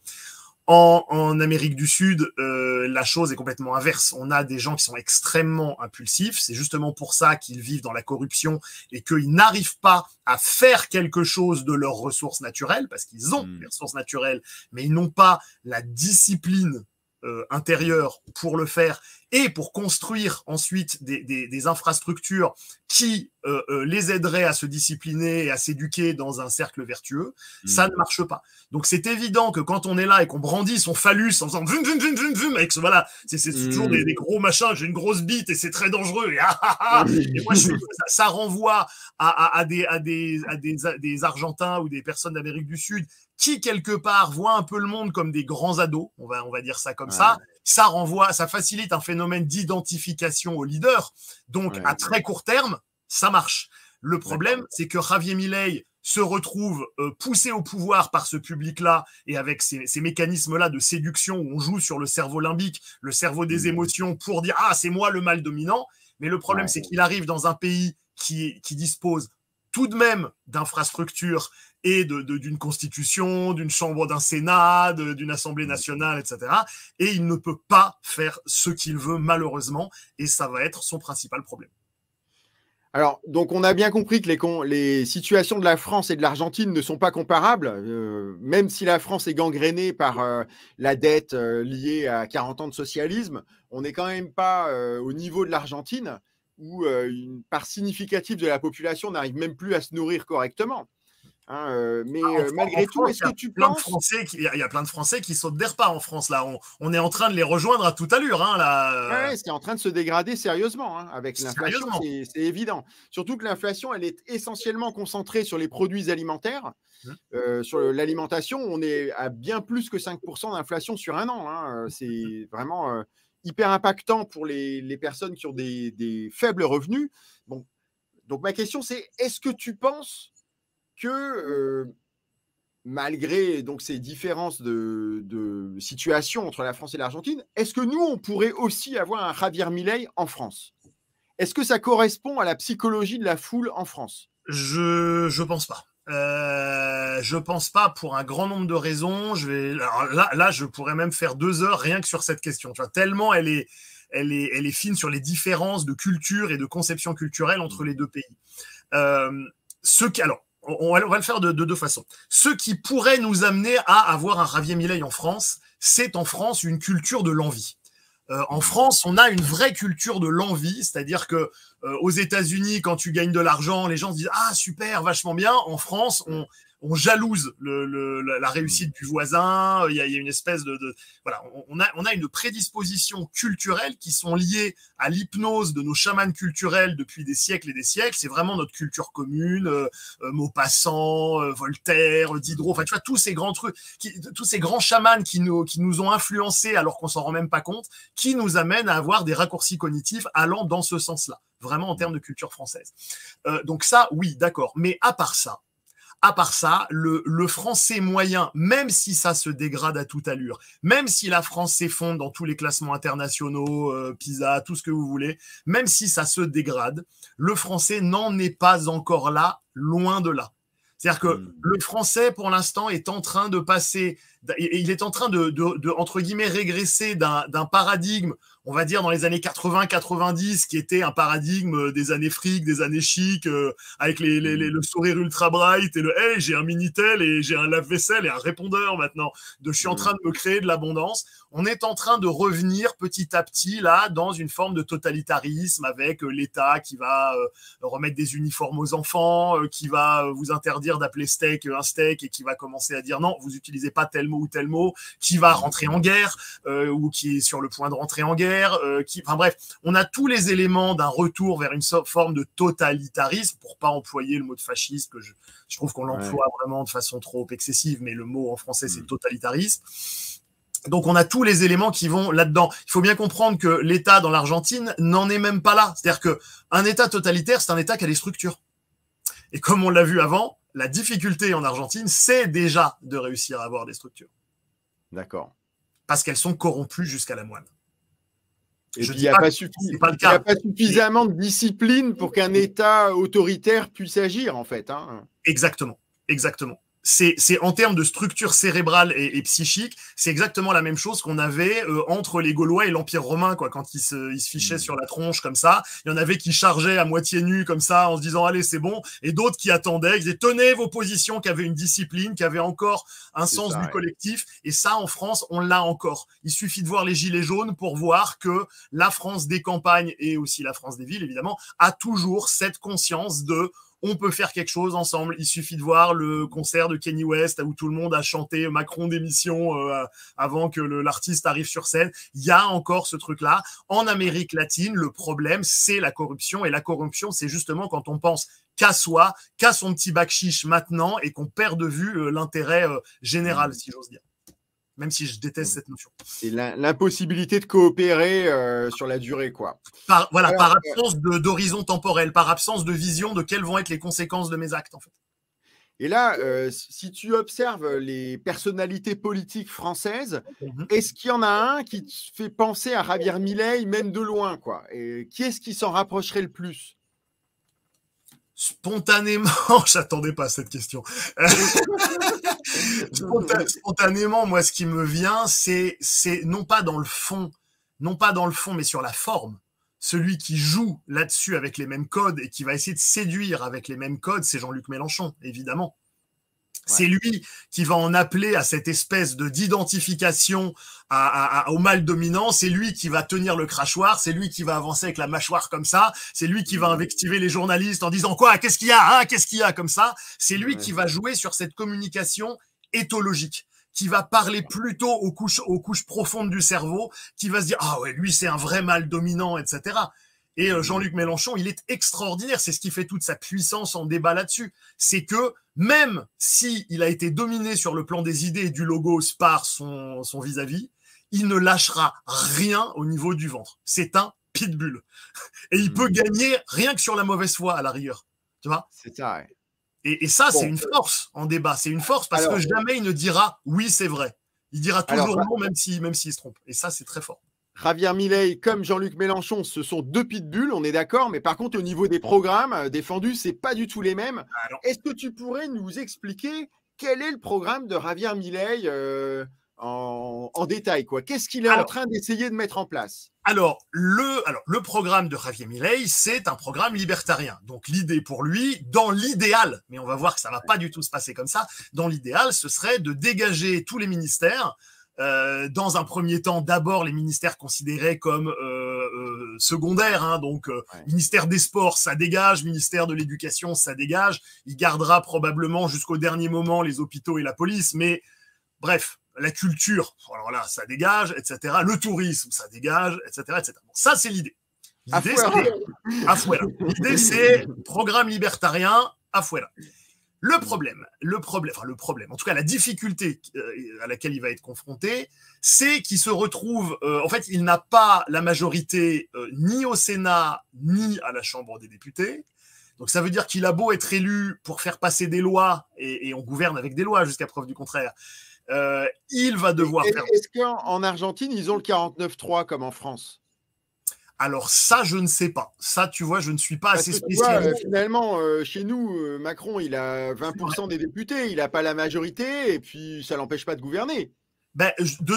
En Amérique du Sud, la chose est complètement inverse. On a des gens qui sont extrêmement impulsifs. C'est justement pour ça qu'ils vivent dans la corruption et qu'ils n'arrivent pas à faire quelque chose de leurs ressources naturelles, parce qu'ils ont des ressources naturelles, mais ils n'ont pas la discipline intérieure pour le faire et pour construire ensuite des infrastructures qui les aideraient à se discipliner et à s'éduquer dans un cercle vertueux. Ça ne marche pas. Donc c'est évident que quand on est là et qu'on brandit son phallus en faisant vum, vum, vum, vum, vum, avec ce, voilà, c'est toujours des gros machins, j'ai une grosse bite et c'est très dangereux. Et moi, ça renvoie à des Argentins ou des personnes d'Amérique du Sud qui, quelque part, voient un peu le monde comme des grands ados, on va dire ça comme ça. Ça facilite un phénomène d'identification au leader. Donc, à très court terme, ça marche. Le problème, c'est que Javier Milei se retrouve poussé au pouvoir par ce public-là et avec ces mécanismes-là de séduction où on joue sur le cerveau limbique, le cerveau des émotions pour dire « Ah, c'est moi le mal dominant ». Mais le problème, c'est qu'il arrive dans un pays qui dispose tout de même d'infrastructures et d'une constitution, d'une chambre, d'un Sénat, d'une Assemblée nationale, etc. Et il ne peut pas faire ce qu'il veut, malheureusement, et ça va être son principal problème. Alors, donc on a bien compris que les situations de la France et de l'Argentine ne sont pas comparables, même si la France est gangrénée par la dette liée à 40 ans de socialisme, on n'est quand même pas au niveau de l'Argentine, où une part significative de la population n'arrive même plus à se nourrir correctement. Hein, mais malgré tout, est-ce que tu penses... Il y a plein de Français qui sautent des repas en France, là. On est en train de les rejoindre à toute allure. Hein, là. Ouais, c'est en train de se dégrader sérieusement. Hein, avec l'inflation, c'est évident. Surtout que l'inflation, elle est essentiellement concentrée sur les produits alimentaires. Sur l'alimentation, on est à bien plus que 5% d'inflation sur un an. Hein. C'est vraiment hyper impactant pour les personnes qui ont des faibles revenus. Bon. Donc, ma question, c'est est-ce que tu penses que malgré donc ces différences de situation entre la France et l'Argentine, est-ce que nous, on pourrait aussi avoir un Javier Milei en France? Est-ce que ça correspond à la psychologie de la foule en France? Je pense pas. Je pense pas pour un grand nombre de raisons. Alors là, je pourrais même faire 2 heures rien que sur cette question. Tu vois, tellement elle est fine sur les différences de culture et de conception culturelle entre les deux pays. Alors, on va le faire de 2 façons. Ce qui pourrait nous amener à avoir un Javier Milei en France, c'est en France une culture de l'envie. En France, on a une vraie culture de l'envie, c'est-à-dire que aux États-Unis, quand tu gagnes de l'argent, les gens se disent « Ah, super, vachement bien ». En France, on jalouse la réussite du voisin. Il y a une espèce voilà, on a une prédisposition culturelle qui sont liées à l'hypnose de nos chamans culturels depuis des siècles et des siècles. C'est vraiment notre culture commune, Maupassant, Voltaire, Diderot, enfin tu vois tous ces grands trucs, tous ces grands chamans qui nous ont influencés alors qu'on s'en rend même pas compte, qui nous amènent à avoir des raccourcis cognitifs allant dans ce sens-là, vraiment en termes de culture française. Donc ça, oui, d'accord. Mais à part ça, le français moyen, même si ça se dégrade à toute allure, même si la France s'effondre dans tous les classements internationaux, PISA, tout ce que vous voulez, même si ça se dégrade, le français n'en est pas encore là, loin de là. C'est-à-dire que le français, pour l'instant, est en train de passer, il est en train de entre guillemets, régresser d'un paradigme, on va dire, dans les années 80-90, qui était un paradigme des années fric, des années chic, avec le sourire ultra bright et le « hey, j'ai un Minitel et j'ai un lave-vaisselle et un répondeur maintenant, je suis en train de me créer de l'abondance ». On est en train de revenir petit à petit là dans une forme de totalitarisme avec l'État qui va remettre des uniformes aux enfants, qui va vous interdire d'appeler steak un steak et qui va commencer à dire non, vous utilisez pas tel mot ou tel mot, qui va rentrer en guerre ou qui est sur le point de rentrer en guerre, enfin bref, on a tous les éléments d'un retour vers une forme de totalitarisme, pour pas employer le mot de fascisme que je trouve qu'on l'emploie vraiment de façon trop excessive, mais le mot en français c'est totalitarisme. Donc, on a tous les éléments qui vont là-dedans. Il faut bien comprendre que l'État dans l'Argentine n'en est même pas là. C'est-à-dire que un État totalitaire, c'est un État qui a des structures. Et comme on l'a vu avant, la difficulté en Argentine, c'est déjà de réussir à avoir des structures. D'accord. Parce qu'elles sont corrompues jusqu'à la moelle. Et puis, il n'y a pas suffisamment de discipline pour qu'un État autoritaire puisse agir, en fait. Hein. Exactement. Exactement. C'est en termes de structure cérébrale et psychique, c'est exactement la même chose qu'on avait entre les Gaulois et l'Empire romain, quoi, quand ils se fichaient sur la tronche comme ça. Il y en avait qui chargeaient à moitié nus comme ça en se disant allez c'est bon, et d'autres qui attendaient, qui disaient tenez vos positions, qui avaient une discipline, qui avaient encore un sens du collectif. Et ça en France on l'a encore. Il suffit de voir les gilets jaunes pour voir que la France des campagnes et aussi la France des villes évidemment a toujours cette conscience de on peut faire quelque chose ensemble. Il suffit de voir le concert de Kanye West où tout le monde a chanté Macron démission avant que l'artiste arrive sur scène. Il y a encore ce truc-là. En Amérique latine, le problème, c'est la corruption. Et la corruption, c'est justement quand on pense qu'à soi, qu'à son petit bac chiche maintenant et qu'on perd de vue l'intérêt général, si j'ose dire. Même si je déteste cette notion. C'est l'impossibilité de coopérer sur la durée, quoi. Par absence d'horizon temporel, par absence de vision de quelles vont être les conséquences de mes actes, en fait. Et là, si tu observes les personnalités politiques françaises, est-ce qu'il y en a un qui te fait penser à Javier Milei, même de loin, quoi? Et qui est-ce qui s'en rapprocherait le plus? Spontanément, j'attendais pas à cette question. Spontanément, moi, ce qui me vient, c'est non pas dans le fond, mais sur la forme. Celui qui joue là-dessus avec les mêmes codes et qui va essayer de séduire avec les mêmes codes, c'est Jean-Luc Mélenchon, évidemment. C'est lui qui va en appeler à cette espèce d'identification au mal dominant. C'est lui qui va tenir le crachoir. C'est lui qui va avancer avec la mâchoire comme ça. C'est lui qui va invectiver les journalistes en disant quoi? Qu'est-ce qu'il y a? Hein, qu'est-ce qu'il y a comme ça? C'est lui qui va jouer sur cette communication éthologique, qui va parler plutôt aux couches profondes du cerveau, qui va se dire ah ouais, lui c'est un vrai mal dominant, etc. Et Jean-Luc Mélenchon, il est extraordinaire. C'est ce qui fait toute sa puissance en débat là-dessus. C'est que même si il a été dominé sur le plan des idées et du logos par son vis-à-vis, il ne lâchera rien au niveau du ventre. C'est un pitbull. Et il peut gagner rien que sur la mauvaise foi à la rigueur. Tu vois? C'est ça, ouais. Et ça, c'est une force en débat. C'est une force parce que jamais il ne dira oui, c'est vrai. Il dira toujours non, même s'il se trompe. Et ça, c'est très fort. Javier Milei comme Jean-Luc Mélenchon, ce sont deux pitbulls, on est d'accord, mais par contre, au niveau des programmes défendus, c'est pas du tout les mêmes. Est-ce que tu pourrais nous expliquer quel est le programme de Javier Milei en détail, quoi? Qu'est-ce qu'il est en train d'essayer de mettre en place? Alors, le programme de Javier Milei, c'est un programme libertarien. Donc, l'idée pour lui, dans l'idéal, mais on va voir que ça va pas du tout se passer comme ça, dans l'idéal, ce serait de dégager tous les ministères. Dans un premier temps, d'abord les ministères considérés comme secondaire, hein, donc ministère des Sports, ça dégage, ministère de l'Éducation, ça dégage. Il gardera probablement jusqu'au dernier moment les hôpitaux et la police, mais bref, la culture, alors là, ça dégage, etc. Le tourisme, ça dégage, etc., etc. Bon, ça, c'est l'idée. L'idée, c'est programme libertarien, afuera. Le problème, en tout cas la difficulté à laquelle il va être confronté, c'est qu'il se retrouve, en fait, il n'a pas la majorité ni au Sénat, ni à la Chambre des députés. Donc ça veut dire qu'il a beau être élu pour faire passer des lois, et on gouverne avec des lois jusqu'à preuve du contraire, il va devoir faire... Est-ce qu'en Argentine, ils ont le 49.3 comme en France? Alors ça, je ne sais pas. Ça, tu vois, je ne suis pas assez spécialiste. Finalement, chez nous, Macron, il a 20% des députés, il n'a pas la majorité, et puis ça l'empêche pas de gouverner. Ben,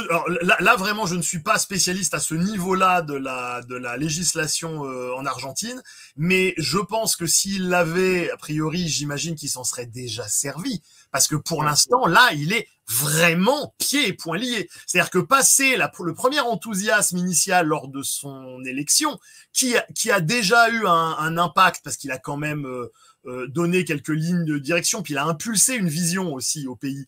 alors là, vraiment, je ne suis pas spécialiste à ce niveau-là de la législation en Argentine, mais je pense que s'il l'avait, a priori, j'imagine qu'il s'en serait déjà servi, parce que pour l'instant, là, il est vraiment pieds et poings liés. C'est-à-dire que passé le premier enthousiasme initial lors de son élection, qui a déjà eu un impact, parce qu'il a quand même donné quelques lignes de direction, puis il a impulsé une vision aussi au pays.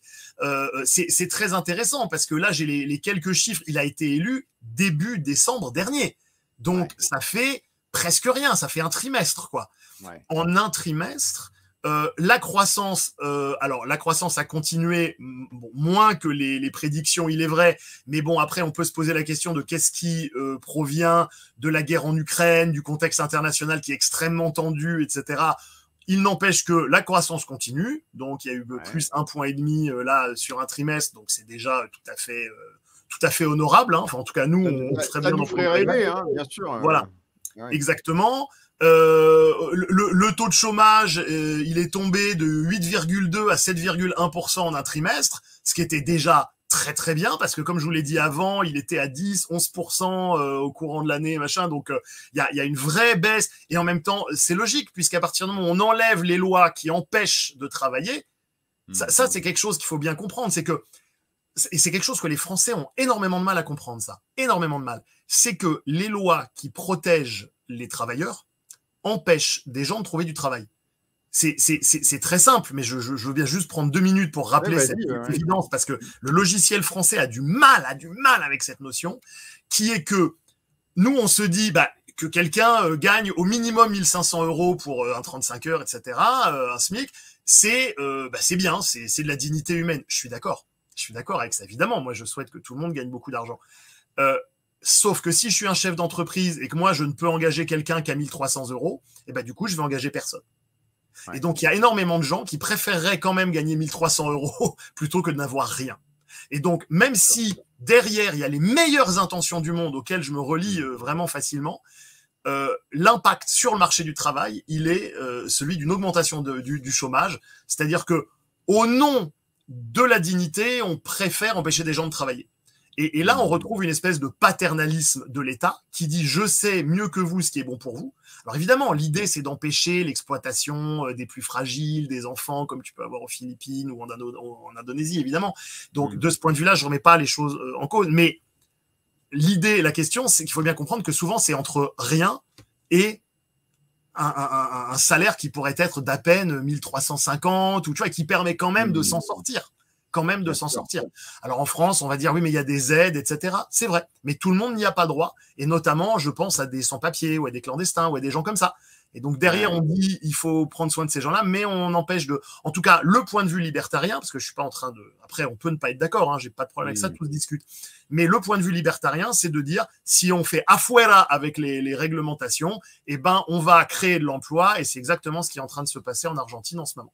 C'est très intéressant, parce que là, j'ai les quelques chiffres. Il a été élu début décembre dernier. Donc, ça fait presque rien. Ça fait un trimestre, quoi. Ouais. En un trimestre, la croissance, alors la croissance a continué, bon, moins que les prédictions, il est vrai, mais bon, après on peut se poser la question de qu'est-ce qui provient de la guerre en Ukraine, du contexte international qui est extrêmement tendu, etc. Il n'empêche que la croissance continue, donc il y a eu plus 1,5 point là sur un trimestre, donc c'est déjà tout à fait honorable, hein. Enfin en tout cas nous on serait bien en ferait rêver, hein, bien sûr. Voilà, exactement. Le taux de chômage, il est tombé de 8,2 à 7,1% en un trimestre, ce qui était déjà très très bien, parce que comme je vous l'ai dit avant, il était à 10-11% au courant de l'année, machin, donc il y a une vraie baisse, et en même temps, c'est logique, puisqu'à partir du moment où on enlève les lois qui empêchent de travailler, ça c'est quelque chose qu'il faut bien comprendre, c'est quelque chose que les Français ont énormément de mal à comprendre, ça, énormément de mal, c'est que les lois qui protègent les travailleurs empêche des gens de trouver du travail. C'est très simple, mais je veux bien juste prendre 2 minutes pour rappeler cette évidence, parce que le logiciel français a du mal avec cette notion, qui est que nous, on se dit que quelqu'un gagne au minimum 1 500 € pour un 35 heures, etc., un SMIC, c'est bien, c'est de la dignité humaine. Je suis d'accord avec ça, évidemment. Moi, je souhaite que tout le monde gagne beaucoup d'argent. Sauf que si je suis un chef d'entreprise et que moi, je ne peux engager quelqu'un qu'à 1 300 €, et du coup, je vais engager personne. Ouais. Et donc, il y a énormément de gens qui préféreraient quand même gagner 1 300 € plutôt que de n'avoir rien. Et donc, même si derrière, il y a les meilleures intentions du monde auxquelles je me relie vraiment facilement, l'impact sur le marché du travail, il est celui d'une augmentation du chômage. C'est-à-dire que au nom de la dignité, on préfère empêcher des gens de travailler. Et là, on retrouve une espèce de paternalisme de l'État qui dit « je sais mieux que vous ce qui est bon pour vous ». Alors évidemment, l'idée, c'est d'empêcher l'exploitation des plus fragiles, des enfants, comme tu peux avoir aux Philippines ou en Indonésie, évidemment. Donc, de ce point de vue-là, je ne remets pas les choses en cause. Mais l'idée, la question, c'est qu'il faut bien comprendre que souvent, c'est entre rien et un salaire qui pourrait être d'à peine 1 350, ou tu vois, qui permet quand même de s'en sortir. Alors en France, on va dire oui, mais il y a des aides, etc. C'est vrai, mais tout le monde n'y a pas droit, et notamment, je pense à des sans-papiers ou à des clandestins ou à des gens comme ça. Et donc derrière, on dit il faut prendre soin de ces gens-là, mais on empêche de. En tout cas, le point de vue libertarien, parce que je suis pas en train de. Après, on peut ne pas être d'accord, hein, j'ai pas de problème avec ça, tout se discute. Mais le point de vue libertarien, c'est de dire si on fait afuera avec les réglementations, on va créer de l'emploi, et c'est exactement ce qui est en train de se passer en Argentine en ce moment.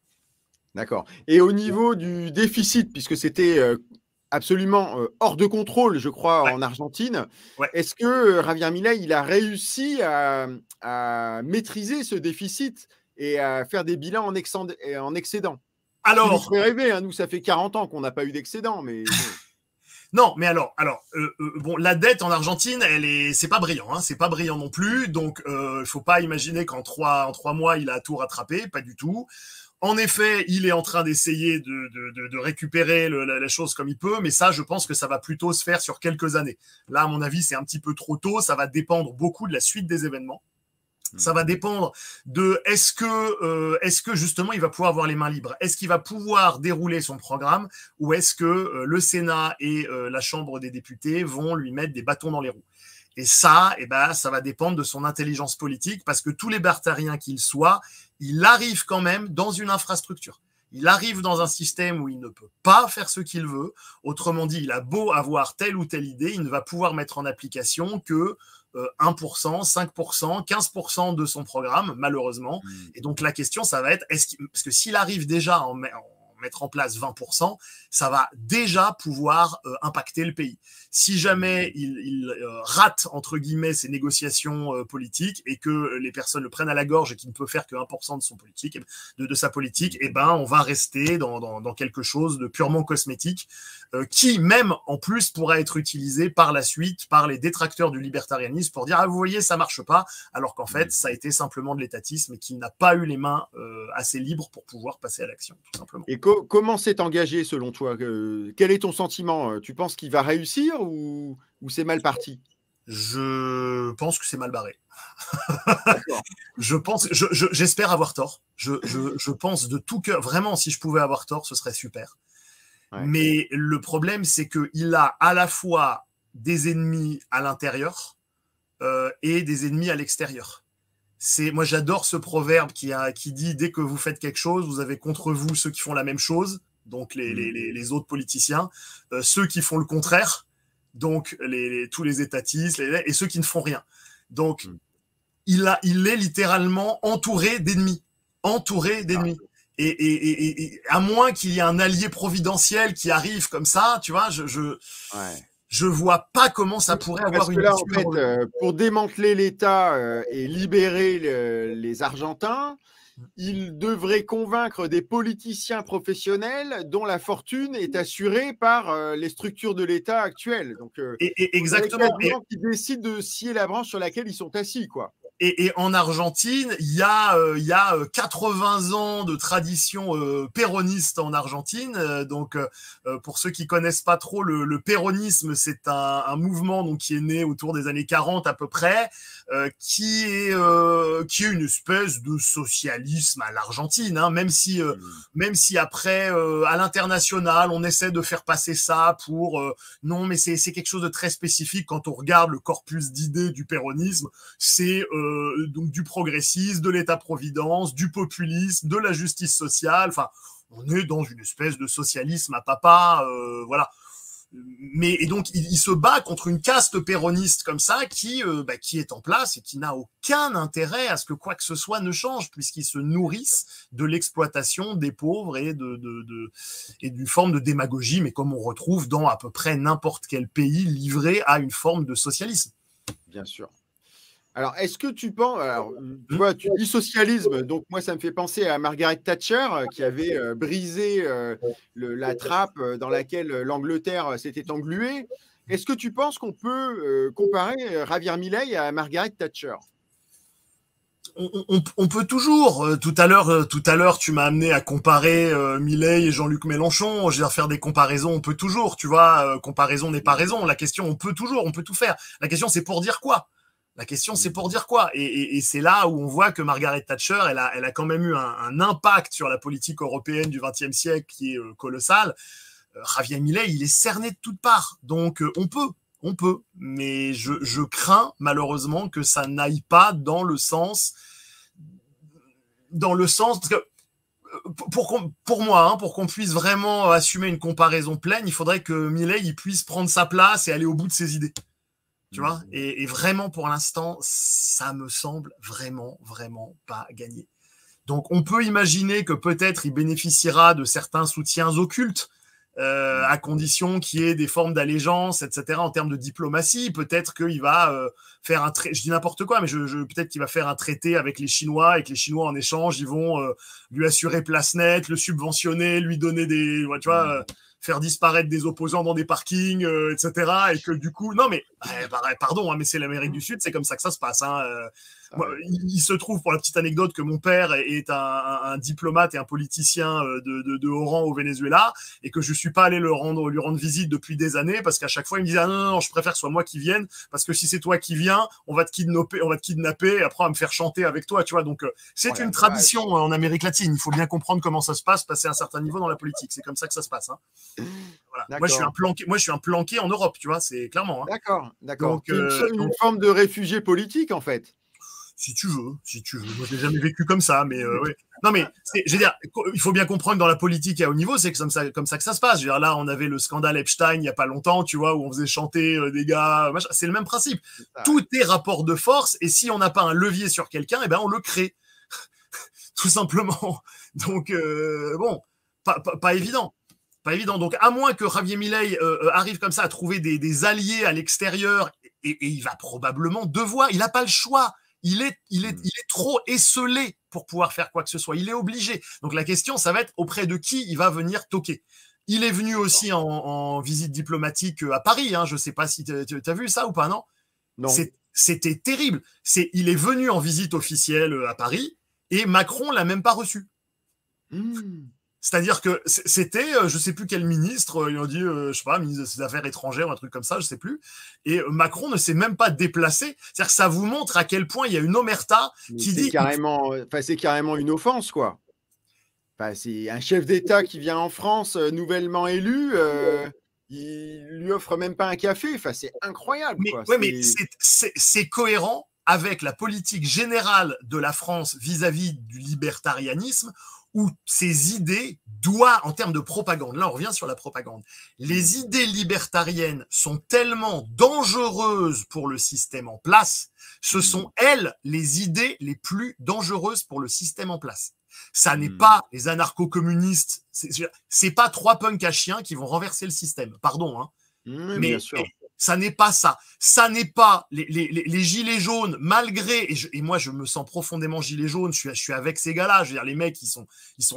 D'accord. Et au niveau du déficit, puisque c'était absolument hors de contrôle, je crois, en Argentine, est-ce que Javier Milei, il a réussi à maîtriser ce déficit et à faire des bilans en excédent? Alors, on pourrait rêver, hein, nous, ça fait 40 ans qu'on n'a pas eu d'excédent, mais... Non, mais bon, la dette en Argentine, c'est pas brillant, hein, c'est pas brillant non plus. Donc, faut pas imaginer qu'en 3 mois, il a tout rattrapé, pas du tout. En effet, il est en train d'essayer de récupérer la chose comme il peut, mais ça, je pense que ça va plutôt se faire sur quelques années. Là, à mon avis, c'est un petit peu trop tôt. Ça va dépendre beaucoup de la suite des événements. Ça va dépendre de est-ce que justement il va pouvoir avoir les mains libres, est-ce qu'il va pouvoir dérouler son programme, ou est-ce que le Sénat et la Chambre des députés vont lui mettre des bâtons dans les roues. Et ça, ça va dépendre de son intelligence politique, parce que tous les libertariens qu'il soit, il arrive quand même dans une infrastructure. Il arrive dans un système où il ne peut pas faire ce qu'il veut. Autrement dit, il a beau avoir telle ou telle idée, il ne va pouvoir mettre en application que 1%, 5%, 15% de son programme, malheureusement. Et donc la question, ça va être, parce que s'il arrive déjà à mettre en place 20%, ça va déjà pouvoir impacter le pays. Si jamais il rate, entre guillemets, ses négociations politiques, et que les personnes le prennent à la gorge et qu'il ne peut faire que 1% de son politique, de sa politique, on va rester dans quelque chose de purement cosmétique, qui même en plus pourra être utilisé par la suite par les détracteurs du libertarianisme pour dire ah vous voyez ça marche pas, alors qu'en fait ça a été simplement de l'étatisme et qu'il n'a pas eu les mains assez libres pour pouvoir passer à l'action, tout simplement. Et comment s'est engagé selon toi? Quel est ton sentiment? Tu penses qu'il va réussir ou c'est mal parti? Je pense que c'est mal barré. J'espère avoir tort. Je pense de tout cœur, vraiment, si je pouvais avoir tort, ce serait super. Ouais. Mais le problème, c'est qu'il a à la fois des ennemis à l'intérieur et des ennemis à l'extérieur. Moi, j'adore ce proverbe qui dit « Dès que vous faites quelque chose, vous avez contre vous ceux qui font la même chose, donc les autres politiciens, ceux qui font le contraire, donc tous les étatistes, et ceux qui ne font rien. » Donc, il est littéralement entouré d'ennemis. Entouré d'ennemis. Et à moins qu'il y ait un allié providentiel qui arrive comme ça, tu vois, je vois pas comment ça pourrait avoir une... Là, en fait, pour démanteler l'État et libérer les Argentins, il devrait convaincre des politiciens professionnels dont la fortune est assurée par les structures de l'État actuelles. Donc, exactement. Les gens qui décident de scier la branche sur laquelle ils sont assis, quoi. Et en Argentine, il y a 80 ans de tradition péroniste en Argentine. Donc, pour ceux qui connaissent pas trop, le péronisme, c'est un mouvement donc qui est né autour des années 40 à peu près, qui est une espèce de socialisme à l'Argentine, hein, même si après à l'international on essaie de faire passer ça pour non, mais c'est quelque chose de très spécifique. Quand on regarde le corpus d'idées du péronisme, c'est donc du progressisme, de l'État-providence, du populisme, de la justice sociale. Enfin, on est dans une espèce de socialisme à papa, voilà. Et donc, il se bat contre une caste péroniste comme ça qui est en place et qui n'a aucun intérêt à ce que quoi que ce soit ne change, puisqu'ils se nourrissent de l'exploitation des pauvres et d'une forme de démagogie, mais comme on retrouve dans à peu près n'importe quel pays livré à une forme de socialisme. Bien sûr. Alors, est-ce que tu penses... Alors, tu vois, tu dis socialisme, donc moi, ça me fait penser à Margaret Thatcher qui avait brisé la trappe dans laquelle l'Angleterre s'était engluée. Est-ce que tu penses qu'on peut comparer Javier Milei à Margaret Thatcher? On peut toujours. Tout à l'heure, tu m'as amené à comparer Milei et Jean-Luc Mélenchon. Je vais faire des comparaisons. On peut toujours, tu vois. Comparaison n'est pas raison. La question, on peut tout faire. La question, c'est pour dire quoi? La question, c'est pour dire quoi? Et c'est là où on voit que Margaret Thatcher, elle a quand même eu un impact sur la politique européenne du XXe siècle qui est colossal. Javier Milei, il est cerné de toutes parts. Donc, on peut. Mais je crains, malheureusement, que ça n'aille pas dans le sens... Parce que, pour moi, pour qu'on puisse vraiment assumer une comparaison pleine, il faudrait que Milei il puisse prendre sa place et aller au bout de ses idées. Tu vois, et vraiment, pour l'instant, ça me semble vraiment, vraiment pas gagné. Donc, on peut imaginer que peut-être il bénéficiera de certains soutiens occultes, à condition qu'il y ait des formes d'allégeance, etc. En termes de diplomatie. Peut-être qu'il va faire un traité, je dis n'importe quoi, mais peut-être qu'il va faire un traité avec les Chinois et que les Chinois, en échange, ils vont lui assurer place nette, le subventionner, lui donner des... Tu vois, faire disparaître des opposants dans des parkings, etc. Et que du coup, non mais pardon, hein, mais c'est l'Amérique du Sud, c'est comme ça que ça se passe. Hein. Moi, il se trouve, pour la petite anecdote, que mon père est un diplomate et un politicien de haut rang au Venezuela, et que je suis pas allé lui rendre visite depuis des années, parce qu'à chaque fois il me disait non, je préfère que ce soit moi qui vienne, parce que si c'est toi qui viens, on va te kidnapper, et après on va me faire chanter avec toi, tu vois. Donc c'est une tradition en Amérique latine. Il faut bien comprendre comment ça se passe, passer un certain niveau dans la politique. C'est comme ça que ça se passe. Hein. Voilà. Moi je suis un planqué en Europe, tu vois, c'est clairement. Hein. D'accord. Donc, une forme de réfugié politique en fait. Si tu veux. Moi, je l'ai jamais vécu comme ça, mais ouais. Non, mais je veux dire, il faut bien comprendre que dans la politique à haut niveau, c'est comme ça que ça se passe. Je veux dire, là, on avait le scandale Epstein il y a pas longtemps, tu vois, où on faisait chanter des gars. C'est le même principe. Tout est rapport de force, et si on n'a pas un levier sur quelqu'un, eh ben on le crée, tout simplement. Donc bon, pas évident. Pas évident. Donc, à moins que Javier Milei arrive comme ça à trouver des alliés à l'extérieur, et il va probablement devoir. Il n'a pas le choix. Il est trop esselé pour pouvoir faire quoi que ce soit. Il est obligé. Donc la question, ça va être auprès de qui il va venir toquer. Il est venu aussi en visite diplomatique à Paris. Hein. Je ne sais pas si tu as vu ça ou pas, non? Non. C'était terrible. Il est venu en visite officielle à Paris, et Macron l'a même pas reçu. C'est-à-dire que c'était, je sais plus quel ministre, ils ont dit, je sais pas, ministre des Affaires étrangères ou un truc comme ça, je sais plus. Et Macron ne s'est même pas déplacé. C'est-à-dire que ça vous montre à quel point il y a une omerta qui dit. C'est carrément une offense, quoi. Enfin, c'est un chef d'État qui vient en France, nouvellement élu, il lui offre même pas un café. Enfin, c'est incroyable. Mais c'est cohérent avec la politique générale de la France vis-à-vis du libertarianisme, où ces idées doivent, en termes de propagande, là on revient sur la propagande, les idées libertariennes sont tellement dangereuses pour le système en place, ce sont elles les idées les plus dangereuses pour le système en place. Ça n'est pas les anarcho-communistes, c'est pas trois punks à chiens qui vont renverser le système, pardon, hein. Mais bien sûr. Ça n'est pas ça. Ça n'est pas les gilets jaunes, malgré, et moi je me sens profondément gilet jaune, je suis avec ces gars-là, je veux dire, les mecs, ils sont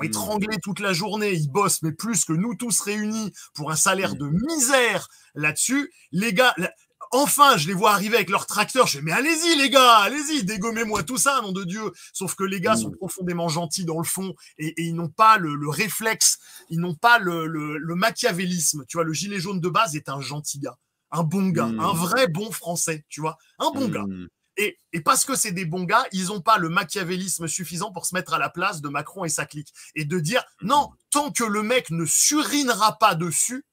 étranglés toute la journée, ils bossent, mais plus que nous tous réunis pour un salaire de misère là-dessus. Les gars, enfin, je les vois arriver avec leur tracteur, je fais, mais allez-y les gars, allez-y, dégommez-moi tout ça, nom de Dieu. Sauf que les gars sont profondément gentils dans le fond, et ils n'ont pas le réflexe, ils n'ont pas le machiavélisme. Tu vois, le gilet jaune de base est un gentil gars. Un bon gars, un vrai bon français, tu vois, un bon gars. Et parce que c'est des bons gars, ils n'ont pas le machiavélisme suffisant pour se mettre à la place de Macron et sa clique. Et de dire, non, tant que le mec ne surinera pas dessus,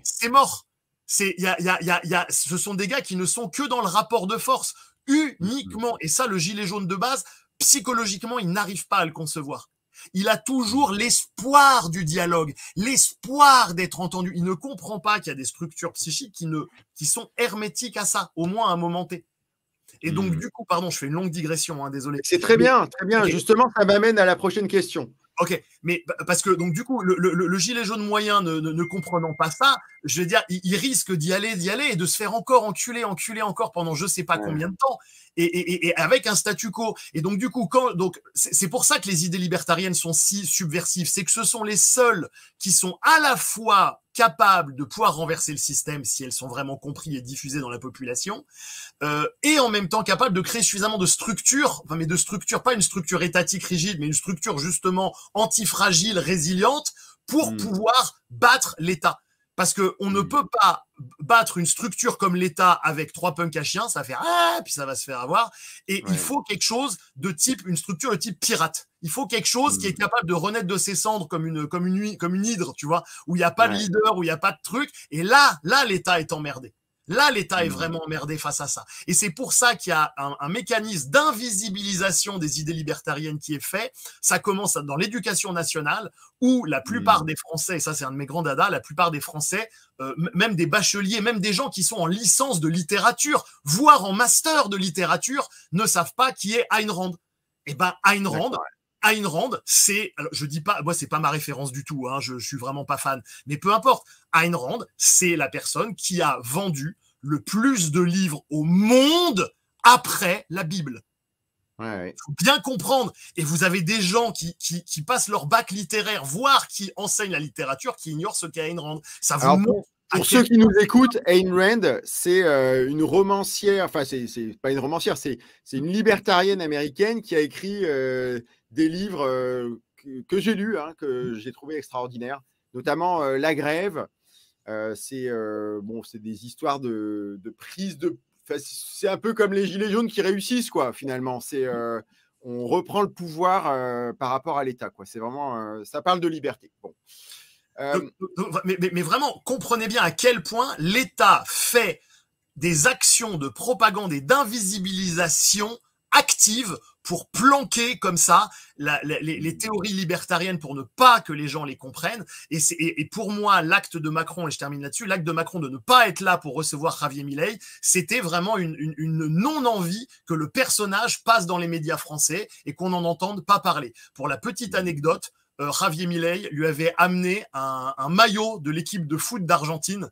c'est mort. Ce sont des gars qui ne sont que dans le rapport de force, uniquement. Et ça, le gilet jaune de base, psychologiquement, il n'arrive pas à le concevoir. Il a toujours l'espoir du dialogue, l'espoir d'être entendu. Il ne comprend pas qu'il y a des structures psychiques qui sont hermétiques à ça, au moins à un moment T. Et donc, du coup, pardon, je fais une longue digression, hein, désolé. C'est très bien, très bien. Okay. Justement, ça m'amène à la prochaine question. Ok, mais parce que donc du coup, le gilet jaune moyen ne comprenant pas ça, je veux dire, il risque d'y aller et de se faire encore enculer encore pendant je sais pas combien de temps, et avec un statu quo. Et donc du coup, c'est pour ça que les idées libertariennes sont si subversives, c'est que ce sont les seuls qui sont à la fois capables de pouvoir renverser le système si elles sont vraiment comprises et diffusées dans la population, et en même temps capables de créer suffisamment de structures, enfin, mais de structures, pas une structure étatique rigide, mais une structure justement antifragile, résiliente, pour pouvoir battre l'État. Parce que on ne peut pas battre une structure comme l'État avec trois punks à chiens, ça va faire puis ça va se faire avoir. Et il faut quelque chose de type, une structure de type pirate. Il faut quelque chose qui est capable de renaître de ses cendres comme une hydre, tu vois, où il n'y a pas de leader, où il n'y a pas de truc. Et là, l'État est emmerdé. Là, l'État est vraiment emmerdé face à ça. Et c'est pour ça qu'il y a un mécanisme d'invisibilisation des idées libertariennes qui est fait. Ça commence dans l'éducation nationale, où la plupart des Français, et ça c'est un de mes grands dadas, la plupart des Français, même des bacheliers, même des gens qui sont en licence de littérature, voire en master de littérature, ne savent pas qui est Ayn Rand. Eh ben, Ayn Rand, c'est, alors je dis pas, moi c'est pas ma référence du tout, hein, je suis vraiment pas fan, mais peu importe. Ayn Rand, c'est la personne qui a vendu le plus de livres au monde après la Bible. Ouais. Faut bien comprendre. Et vous avez des gens qui passent leur bac littéraire, voire qui enseignent la littérature, qui ignorent ce qu'est Ayn Rand. Ça vous Alors, montre pour ceux qui nous écoutent, Ayn Rand, c'est une romancière, enfin, c'est pas une romancière, c'est une libertarienne américaine qui a écrit des livres que j'ai lus, hein, que j'ai trouvé extraordinaires, notamment La Grève. C'est bon, c'est des histoires de prise de. C'est un peu comme les Gilets jaunes qui réussissent, quoi, finalement. On reprend le pouvoir par rapport à l'État, quoi. C'est vraiment. Ça parle de liberté. Bon. Mais vraiment, comprenez bien à quel point l'État fait des actions de propagande et d'invisibilisation active pour planquer comme ça les théories libertariennes pour ne pas que les gens les comprennent. Et pour moi, l'acte de Macron, et je termine là-dessus, l'acte de Macron de ne pas être là pour recevoir Javier Milei, c'était vraiment une non-envie que le personnage passe dans les médias français et qu'on n'en entende pas parler. Pour la petite anecdote, Javier Milei lui avait amené un maillot de l'équipe de foot d'Argentine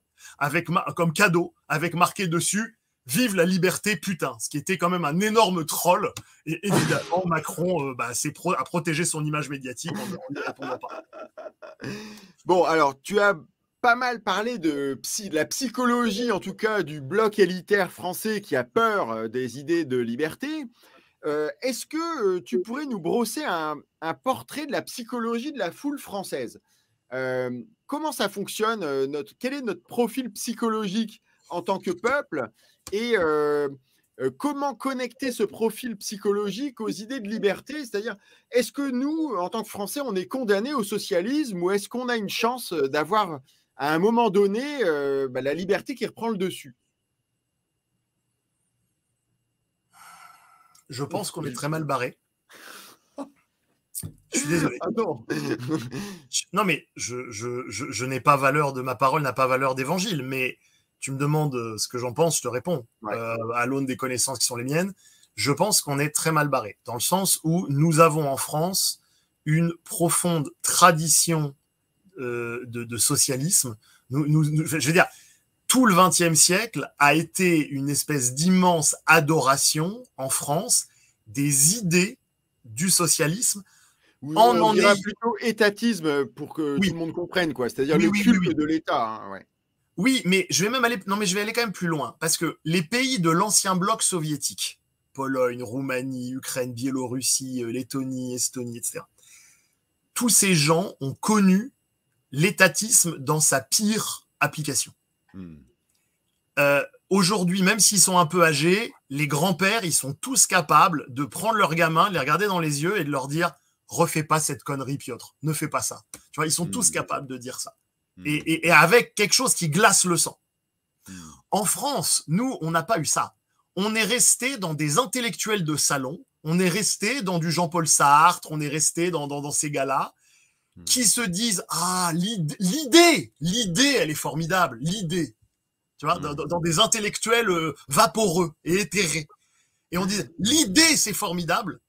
comme cadeau, avec marqué dessus « Vive la liberté, putain !» Ce qui était quand même un énorme troll. Et évidemment, Macron a protégé son image médiatique en n'y répondant pas. Bon, alors, tu as pas mal parlé de la psychologie, en tout cas, du bloc élitaire français qui a peur des idées de liberté. Est-ce que tu pourrais nous brosser un portrait de la psychologie de la foule française? Comment ça fonctionne? Quel est notre profil psychologique en tant que peuple? Et comment connecter ce profil psychologique aux idées de liberté? C'est-à-dire, est-ce que nous, en tant que Français, on est condamnés au socialisme ou est-ce qu'on a une chance d'avoir, à un moment donné, la liberté qui reprend le dessus? Je pense qu'on est très mal barré. Je suis désolé. Ah non. Non, mais je n'ai pas valeur de ma parole, n'a pas valeur d'évangile, mais tu me demandes ce que j'en pense, je te réponds. Ouais. À l'aune des connaissances qui sont les miennes, je pense qu'on est très mal barré, dans le sens où nous avons en France une profonde tradition de socialisme. Je veux dire, tout le XXe siècle a été une espèce d'immense adoration en France des idées du socialisme. On dira plutôt étatisme pour que tout le monde comprenne, quoi. C'est-à-dire le culte de l'État. Hein, ouais. Oui, mais je vais même aller. Non, mais je vais aller quand même plus loin, parce que les pays de l'ancien bloc soviétique, Pologne, Roumanie, Ukraine, Biélorussie, Lettonie, Estonie, etc. Tous ces gens ont connu l'étatisme dans sa pire application. Aujourd'hui, même s'ils sont un peu âgés, les grands-pères, ils sont tous capables de prendre leurs gamins, de les regarder dans les yeux et de leur dire « Refais pas cette connerie, Piotr, ne fais pas ça. » Tu vois, ils sont tous capables de dire ça. Et avec quelque chose qui glace le sang. En France, nous, on n'a pas eu ça. On est resté dans des intellectuels de salon, on est resté dans du Jean-Paul Sartre, on est resté dans ces gars-là, qui se disent « Ah, l'idée, elle est formidable, l'idée. » Tu vois, dans des intellectuels vaporeux et éthérés. Et on dit « L'idée, c'est formidable. »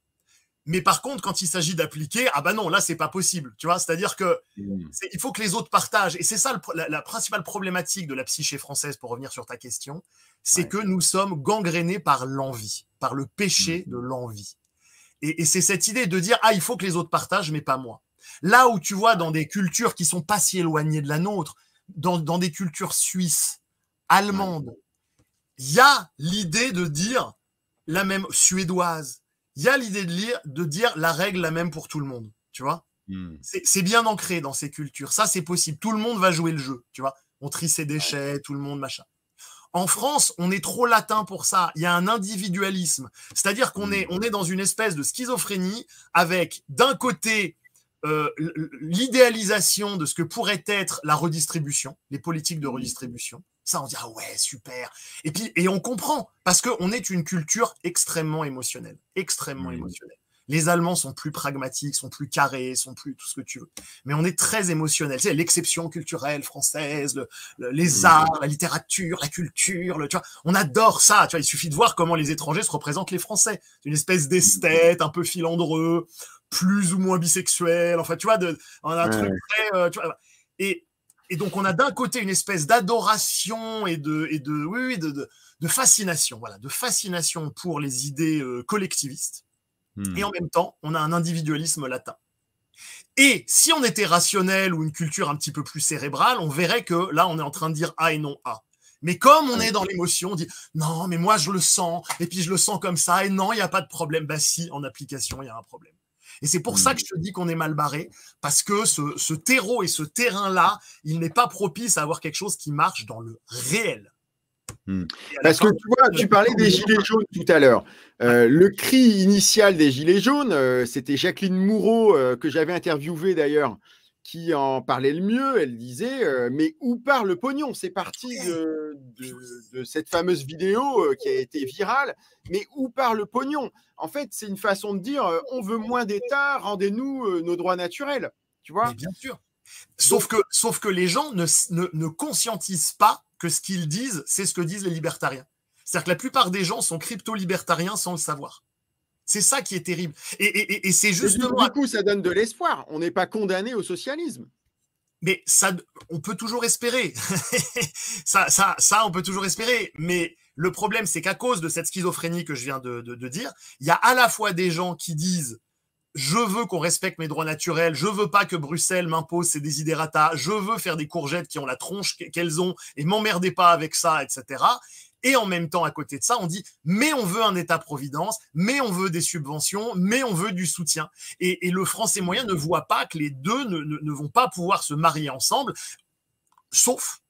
Mais par contre, quand il s'agit d'appliquer, ah bah non, là, c'est pas possible. Tu vois, c'est-à-dire que il faut que les autres partagent. Et c'est ça la principale problématique de la psyché française, pour revenir sur ta question, c'est que nous sommes gangrénés par l'envie, par le péché de l'envie. Et c'est cette idée de dire, ah, il faut que les autres partagent, mais pas moi. Là où tu vois, dans des cultures qui sont pas si éloignées de la nôtre, dans des cultures suisses, allemandes, il y a l'idée de dire la même suédoise. Il y a l'idée de dire la règle la même pour tout le monde, tu vois. C'est bien ancré dans ces cultures. Ça, c'est possible. Tout le monde va jouer le jeu, tu vois. On trie ses déchets, tout le monde, machin. En France, on est trop latin pour ça. Il y a un individualisme. C'est-à-dire qu'on est dans une espèce de schizophrénie avec, d'un côté, l'idéalisation de ce que pourrait être la redistribution, les politiques de redistribution. Ça, on dit, ah ouais, super. Et on comprend, parce qu'on est une culture extrêmement émotionnelle. Extrêmement émotionnelle. Les Allemands sont plus pragmatiques, sont plus carrés, sont plus tout ce que tu veux. Mais on est très émotionnel. Tu sais, l'exception culturelle française, les arts, la littérature, la culture, tu vois. On adore ça. Tu vois, il suffit de voir comment les étrangers se représentent les Français. Une espèce d'esthète, un peu filandreux, plus ou moins bisexuel. Enfin, tu vois, on a un truc très, tu vois. Et donc, on a d'un côté une espèce d'adoration et de fascination, voilà, de fascination pour les idées collectivistes. Et en même temps, on a un individualisme latin. Et si on était rationnel ou une culture un petit peu plus cérébrale, on verrait que là, on est en train de dire A et non A. Mais comme on est dans l'émotion, on dit non, mais moi je le sens, et puis je le sens comme ça, et non, il n'y a pas de problème. Bah si, en application, il y a un problème. Et c'est pour ça que je te dis qu'on est mal barré, parce que ce terreau et ce terrain-là, il n'est pas propice à avoir quelque chose qui marche dans le réel. Parce que tu vois, tu parlais des gilets jaunes tout à l'heure. Le cri initial des gilets jaunes, c'était Jacqueline Moureau, que j'avais interviewée d'ailleurs, qui en parlait le mieux. Elle disait mais où part le pognon? C'est parti de cette fameuse vidéo qui a été virale. Mais où part le pognon? En fait, c'est une façon de dire on veut moins d'État, rendez-nous nos droits naturels. Tu vois? Mais bien sûr. Sauf que les gens ne conscientisent pas que ce qu'ils disent, c'est ce que disent les libertariens. C'est-à-dire que la plupart des gens sont crypto-libertariens sans le savoir. C'est ça qui est terrible. Et c'est justement... Du coup, ça donne de l'espoir. On n'est pas condamné au socialisme. Mais ça, on peut toujours espérer. ça, on peut toujours espérer. Mais le problème, c'est qu'à cause de cette schizophrénie que je viens de dire, il y a à la fois des gens qui disent je veux qu'on respecte mes droits naturels, je veux pas que Bruxelles m'impose ses desiderata, je veux faire des courgettes qui ont la tronche qu'elles ont et m'emmerdez pas avec ça, etc. Et en même temps, à côté de ça, on dit mais on veut un État-providence, mais on veut des subventions, mais on veut du soutien. Et le français moyen ne voit pas que les deux ne vont pas pouvoir se marier ensemble, sauf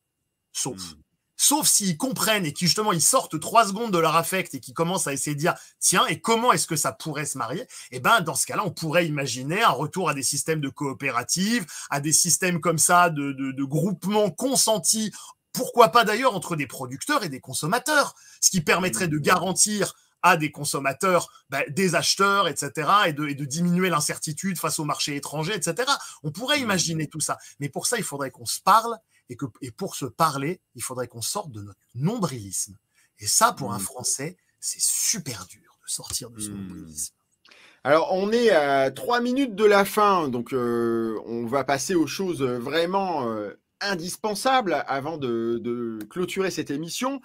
s'ils comprennent et qu'ils justement ils sortent 3 secondes de leur affect et qu'ils commencent à essayer de dire tiens, et comment est-ce que ça pourrait se marier? Et ben dans ce cas-là, on pourrait imaginer un retour à des systèmes de coopératives, à des systèmes comme ça de groupements consentis, pourquoi pas d'ailleurs entre des producteurs et des consommateurs, ce qui permettrait de garantir à des consommateurs, des acheteurs, etc., et de diminuer l'incertitude face au marché étranger, etc. On pourrait imaginer tout ça. Mais pour ça, il faudrait qu'on se parle, et pour se parler, il faudrait qu'on sorte de notre nombrilisme. Et ça, pour un Français, c'est super dur de sortir de ce nombrilisme. Alors, on est à 3 minutes de la fin, donc on va passer aux choses vraiment indispensables avant de clôturer cette émission.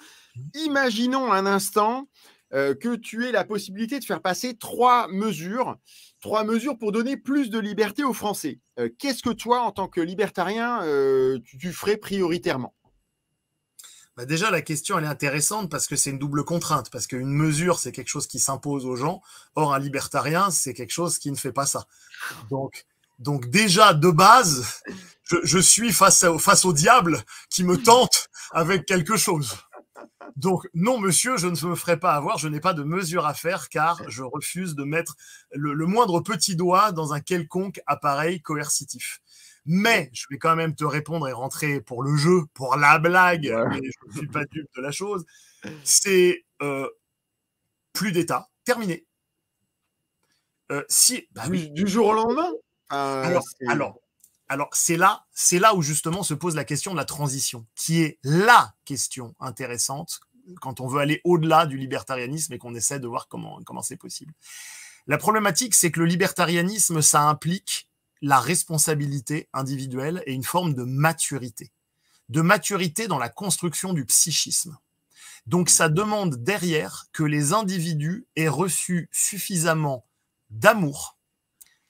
Imaginons un instant que tu aies la possibilité de faire passer 3 mesures pour donner plus de liberté aux Français. Qu'est-ce que toi, en tant que libertarien, tu ferais prioritairement? Déjà, la question, elle est intéressante parce que c'est une double contrainte. Parce qu'une mesure, c'est quelque chose qui s'impose aux gens. Or, un libertarien, c'est quelque chose qui ne fait pas ça. Donc déjà, de base, je suis face au diable qui me tente avec quelque chose. Donc, non, monsieur, je ne me ferai pas avoir, je n'ai pas de mesure à faire car je refuse de mettre le moindre petit doigt dans un quelconque appareil coercitif. Mais je vais quand même te répondre et rentrer pour le jeu, pour la blague, mais je ne suis pas dupe de la chose. C'est plus d'État, terminé. Du jour au lendemain Alors, c'est là où justement se pose la question de la transition, qui est la question intéressante quand on veut aller au-delà du libertarianisme et qu'on essaie de voir comment c'est possible. La problématique, c'est que le libertarianisme, ça implique la responsabilité individuelle et une forme de maturité dans la construction du psychisme. Donc, ça demande derrière que les individus aient reçu suffisamment d'amour.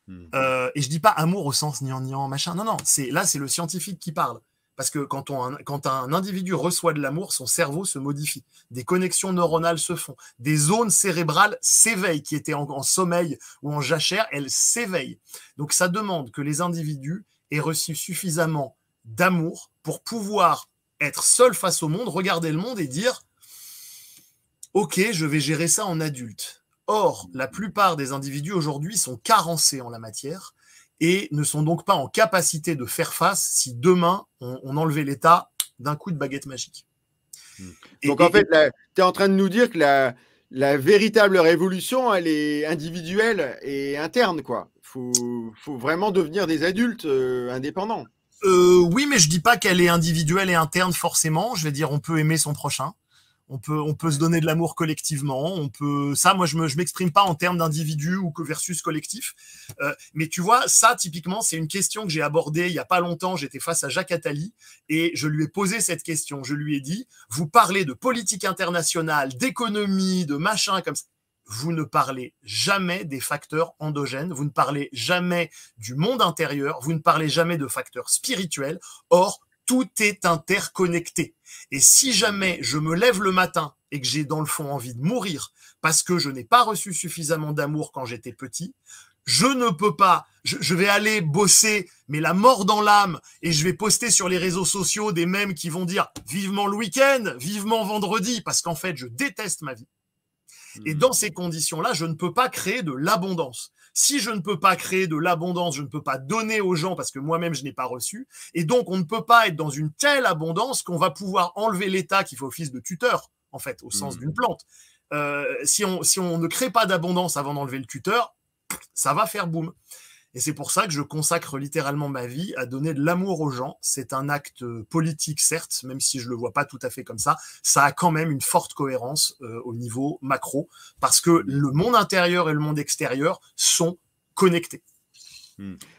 Et je dis pas amour au sens gnangnan, machin. Non, c'est le scientifique qui parle. Parce que quand un individu reçoit de l'amour, son cerveau se modifie. Des connexions neuronales se font. Des zones cérébrales s'éveillent, qui étaient en sommeil ou en jachère, elles s'éveillent. Donc ça demande que les individus aient reçu suffisamment d'amour pour pouvoir être seuls face au monde, regarder le monde et dire « Ok, je vais gérer ça en adulte ». Or, la plupart des individus aujourd'hui sont carencés en la matière et ne sont donc pas en capacité de faire face si demain on enlevait l'État d'un coup de baguette magique. Donc en fait, tu es en train de nous dire que la véritable révolution, elle est individuelle et interne, quoi. Faut vraiment devenir des adultes indépendants. Oui, mais je dis pas qu'elle est individuelle et interne forcément. Je vais dire, on peut aimer son prochain. On peut se donner de l'amour collectivement. Moi, je m'exprime pas en termes d'individu ou que versus collectif. Mais tu vois, ça, typiquement, c'est une question que j'ai abordée il y a pas longtemps. J'étais face à Jacques Attali et je lui ai posé cette question. Je lui ai dit, vous parlez de politique internationale, d'économie, de machin comme ça. vous ne parlez jamais des facteurs endogènes, vous ne parlez jamais du monde intérieur, vous ne parlez jamais de facteurs spirituels. Or, tout est interconnecté. Et si jamais je me lève le matin et que j'ai dans le fond envie de mourir parce que je n'ai pas reçu suffisamment d'amour quand j'étais petit, je ne peux pas, je vais aller bosser, mais la mort dans l'âme, et je vais poster sur les réseaux sociaux des mèmes qui vont dire vivement le week-end, vivement vendredi, parce qu'en fait, je déteste ma vie. Et dans ces conditions-là, je ne peux pas créer de l'abondance. Si je ne peux pas créer de l'abondance, je ne peux pas donner aux gens parce que moi-même, je n'ai pas reçu. Et donc, on ne peut pas être dans une telle abondance qu'on va pouvoir enlever l'état qui fait office de tuteur, en fait, au sens d'une plante. Si on ne crée pas d'abondance avant d'enlever le tuteur, ça va faire boum. Et c'est pour ça que je consacre littéralement ma vie à donner de l'amour aux gens. C'est un acte politique, certes, même si je le vois pas tout à fait comme ça. Ça a quand même une forte cohérence au niveau macro, parce que le monde intérieur et le monde extérieur sont connectés.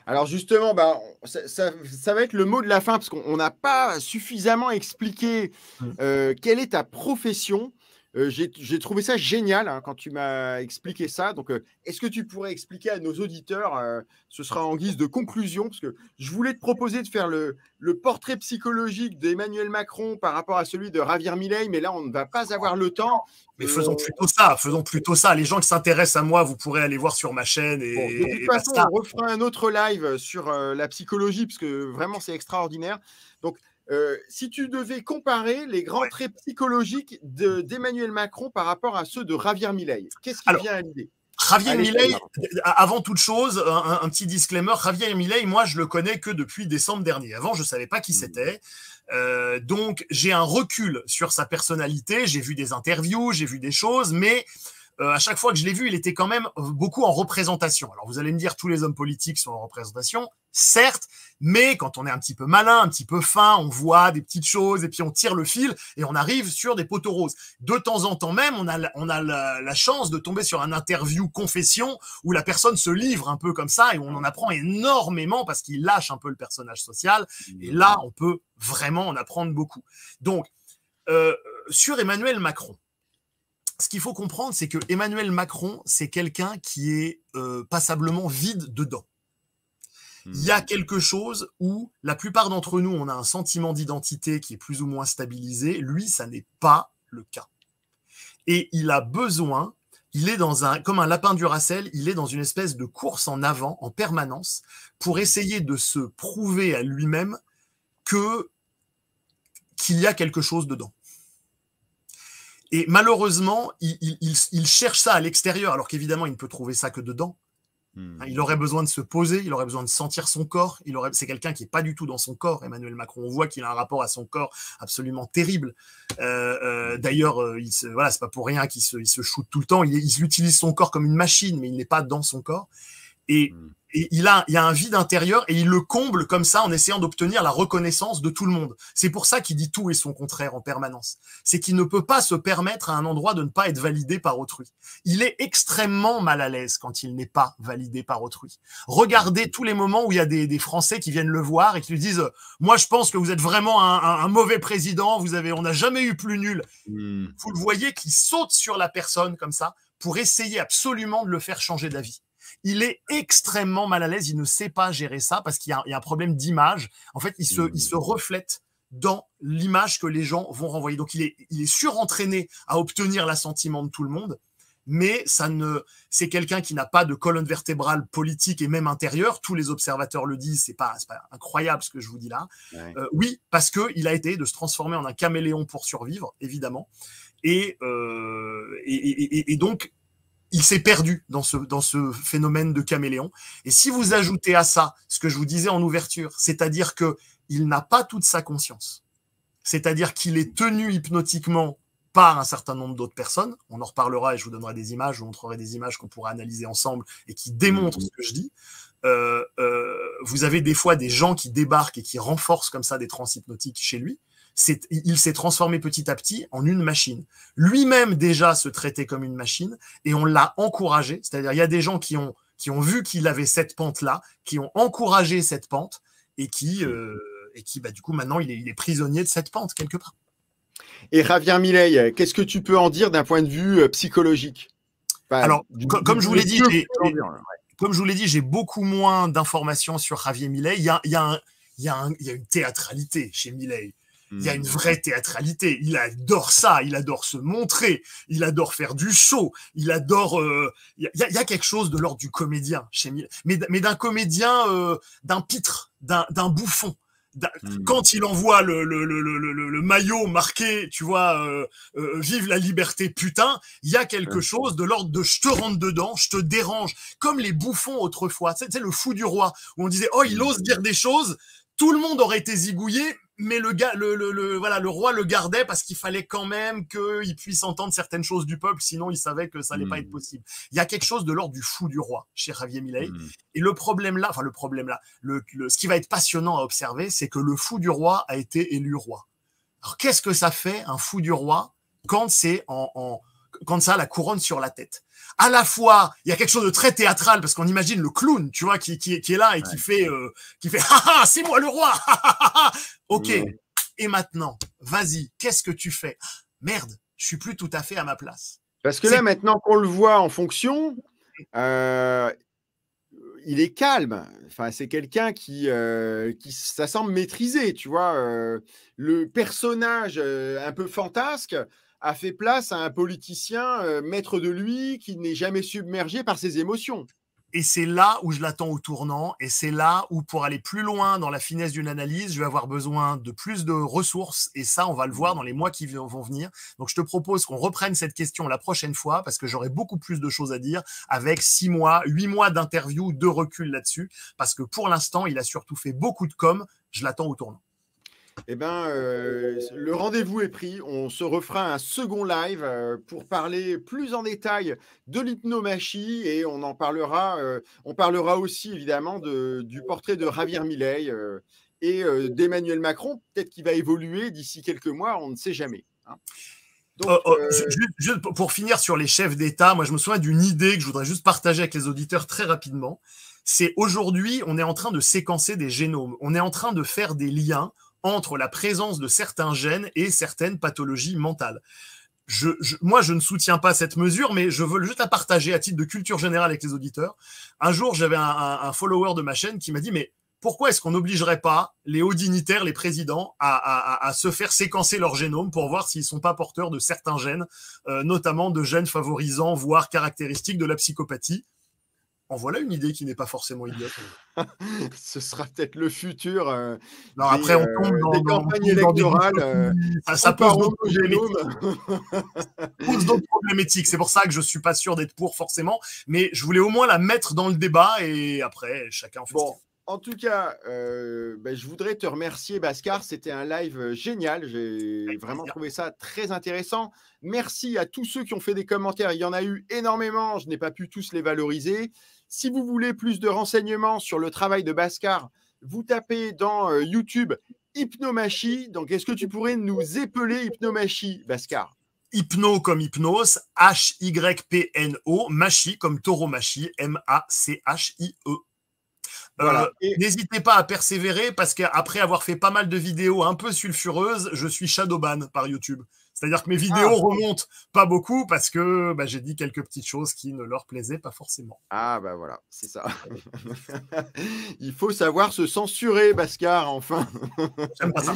Alors justement, ça va être le mot de la fin, parce qu'on n'a pas suffisamment expliqué quelle est ta profession. J'ai trouvé ça génial hein, quand tu m'as expliqué ça. Donc, est-ce que tu pourrais expliquer à nos auditeurs, ce sera en guise de conclusion, parce que je voulais te proposer de faire le portrait psychologique d'Emmanuel Macron par rapport à celui de Javier Milei, mais là, on ne va pas avoir le temps. Mais faisons plutôt ça. Les gens qui s'intéressent à moi, vous pourrez aller voir sur ma chaîne. De toute façon, on refera un autre live sur la psychologie, parce que vraiment, c'est extraordinaire. Donc, si tu devais comparer les grands traits psychologiques d'Emmanuel Macron par rapport à ceux de Javier Milei, qu'est-ce qui vient à l'idée? Javier Milei, avant toute chose, un petit disclaimer, Javier Milei, moi, je le connais que depuis décembre dernier. Avant, je ne savais pas qui c'était. Donc, j'ai un recul sur sa personnalité. J'ai vu des interviews, j'ai vu des choses, mais à chaque fois que je l'ai vu, il était quand même beaucoup en représentation. Alors, vous allez me dire, tous les hommes politiques sont en représentation, certes, mais quand on est un petit peu malin, un petit peu fin, on voit des petites choses et puis on tire le fil et on arrive sur des poteaux roses. De temps en temps même, on a la chance de tomber sur un interview confession où la personne se livre un peu comme ça et on en apprend énormément parce qu'il lâche un peu le personnage social. Et là, on peut vraiment en apprendre beaucoup. Donc, sur Emmanuel Macron, ce qu'il faut comprendre, c'est que Emmanuel Macron, c'est quelqu'un qui est passablement vide dedans. Il y a quelque chose où la plupart d'entre nous, on a un sentiment d'identité qui est plus ou moins stabilisé. Lui, ça n'est pas le cas. Et il a besoin, il est comme un lapin Duracell, il est dans une espèce de course en avant en permanence pour essayer de se prouver à lui-même qu'il y a quelque chose dedans. Et malheureusement, il cherche ça à l'extérieur, alors qu'évidemment, il ne peut trouver ça que dedans. Il aurait besoin de se poser, il aurait besoin de sentir son corps. C'est quelqu'un qui n'est pas du tout dans son corps, Emmanuel Macron. On voit qu'il a un rapport à son corps absolument terrible. D'ailleurs, c'est pas pour rien qu'il se shoot tout le temps. Il utilise son corps comme une machine, mais il n'est pas dans son corps. Et il y a un vide intérieur et il le comble comme ça en essayant d'obtenir la reconnaissance de tout le monde. C'est pour ça qu'il dit tout et son contraire en permanence. C'est qu'il ne peut pas se permettre à un endroit de ne pas être validé par autrui. Il est extrêmement mal à l'aise quand il n'est pas validé par autrui. Regardez tous les moments où il y a des Français qui viennent le voir et qui lui disent « Moi, je pense que vous êtes vraiment un mauvais président, on n'a jamais eu plus nul. » Vous le voyez qui saute sur la personne comme ça pour essayer absolument de le faire changer d'avis. Il est extrêmement mal à l'aise, il ne sait pas gérer ça parce qu'il y a un problème d'image. En fait, il se reflète dans l'image que les gens vont renvoyer. Donc, il est surentraîné à obtenir l'assentiment de tout le monde, mais c'est quelqu'un qui n'a pas de colonne vertébrale politique et même intérieure. Tous les observateurs le disent, c'est pas incroyable ce que je vous dis là. Ouais. Oui, parce qu'il a été de se transformer en un caméléon pour survivre, évidemment. Et donc, il s'est perdu dans ce phénomène de caméléon. Et si vous ajoutez à ça ce que je vous disais en ouverture, c'est-à-dire qu'il n'a pas toute sa conscience, c'est-à-dire qu'il est tenu hypnotiquement par un certain nombre d'autres personnes, on en reparlera et je vous donnerai des images, je vous montrerai des images qu'on pourra analyser ensemble et qui démontrent ce que je dis. Vous avez des fois des gens qui débarquent et qui renforcent comme ça des trans hypnotiques chez lui. Il s'est transformé petit à petit en une machine. Lui-même déjà se traitait comme une machine et on l'a encouragé. C'est-à-dire il y a des gens qui ont vu qu'il avait cette pente-là, qui ont encouragé cette pente et qui du coup maintenant il est prisonnier de cette pente quelque part. Et Javier Milei, qu'est-ce que tu peux en dire d'un point de vue psychologique? Enfin, Alors, comme je vous l'ai dit, ouais. comme je vous l'ai dit, j'ai beaucoup moins d'informations sur Javier Milei. Il y a une théâtralité chez Milei. Il y a une vraie théâtralité. Il adore ça. Il adore se montrer. Il adore faire du show. Il adore. Il y a quelque chose de l'ordre du comédien chez Milei, mais d'un comédien, d'un pitre, d'un bouffon. Quand il envoie le maillot marqué, tu vois, vive la liberté, putain, il y a quelque chose de l'ordre de je te rentre dedans, je te dérange, comme les bouffons autrefois. Tu sais, le fou du roi, où on disait, oh, il ose dire des choses, tout le monde aurait été zigouillé, mais voilà, le roi le gardait parce qu'il fallait quand même qu'il puisse entendre certaines choses du peuple, sinon il savait que ça allait pas être possible. Il y a quelque chose de l'ordre du fou du roi chez Javier Milei. Et le problème là, ce qui va être passionnant à observer, c'est que le fou du roi a été élu roi. Alors qu'est-ce que ça fait un fou du roi quand c'est quand ça a la couronne sur la tête? À la fois, il y a quelque chose de très théâtral parce qu'on imagine le clown, tu vois, qui est là et qui fait haha, c'est moi le roi. Ok. Et maintenant, vas-y, qu'est-ce que tu fais? Merde, je suis plus tout à fait à ma place. Parce que là, maintenant qu'on le voit en fonction, il est calme. Enfin, c'est quelqu'un qui ça semble maîtrisé, tu vois. Le personnage un peu fantasque a fait place à un politicien maître de lui qui n'est jamais submergé par ses émotions. Et c'est là où je l'attends au tournant, et c'est là où, pour aller plus loin dans la finesse d'une analyse, je vais avoir besoin de plus de ressources, et ça, on va le voir dans les mois qui vont venir. Donc, je te propose qu'on reprenne cette question la prochaine fois, parce que j'aurai beaucoup plus de choses à dire, avec 6 mois, 8 mois d'interview, de recul là-dessus, parce que pour l'instant, il a surtout fait beaucoup de com', je l'attends au tournant. Eh bien, le rendez-vous est pris. On se refera un second live pour parler plus en détail de l'hypnomachie et on en parlera. On parlera aussi évidemment du portrait de Javier Milei et d'Emmanuel Macron. Peut-être qu'il va évoluer d'ici quelques mois, on ne sait jamais. Hein. Donc, juste pour finir sur les chefs d'État, moi je me souviens d'une idée que je voudrais juste partager avec les auditeurs très rapidement. C'est aujourd'hui, on est en train de séquencer des génomes. On est en train de faire des liens entre la présence de certains gènes et certaines pathologies mentales. Moi, je ne soutiens pas cette mesure, mais je veux juste la partager à titre de culture générale avec les auditeurs. Un jour, j'avais un follower de ma chaîne qui m'a dit, mais pourquoi est-ce qu'on n'obligerait pas les hauts dignitaires, les présidents, à se faire séquencer leur génome pour voir s'ils ne sont pas porteurs de certains gènes, notamment de gènes favorisants, voire caractéristiques de la psychopathie? En voilà une idée qui n'est pas forcément idiote. Ce sera peut-être le futur non, après, on tombe dans des campagnes électorales. Ça pose d'autres problématiques. C'est pour ça que je ne suis pas sûr d'être pour forcément, mais je voulais au moins la mettre dans le débat et après, chacun en fait ce qu'il veut. En tout cas, je voudrais te remercier, Bhaskar. C'était un live génial. J'ai vraiment trouvé ça très intéressant. Merci à tous ceux qui ont fait des commentaires. Il y en a eu énormément. Je n'ai pas pu tous les valoriser. Si vous voulez plus de renseignements sur le travail de Bhaskar, vous tapez dans YouTube Hypnomachie. Donc, est-ce que tu pourrais nous épeler Hypnomachie, Bhaskar? Hypno comme hypnose, H-Y-P-N-O, Machie comme tauromachie, M-A-C-H-I-E. Voilà. N'hésitez pas à persévérer parce qu'après avoir fait pas mal de vidéos un peu sulfureuses, je suis shadowban par YouTube. C'est-à-dire que mes vidéos remontent pas beaucoup parce que j'ai dit quelques petites choses qui ne leur plaisaient pas forcément. Ah bah voilà, c'est ça. Il faut savoir se censurer, Bhaskar, enfin. J'aime pas ça.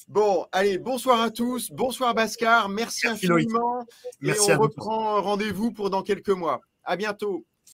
Bon, allez, bonsoir à tous. Bonsoir, Bhaskar. Merci infiniment. Merci et on reprend rendez-vous pour dans quelques mois. À bientôt.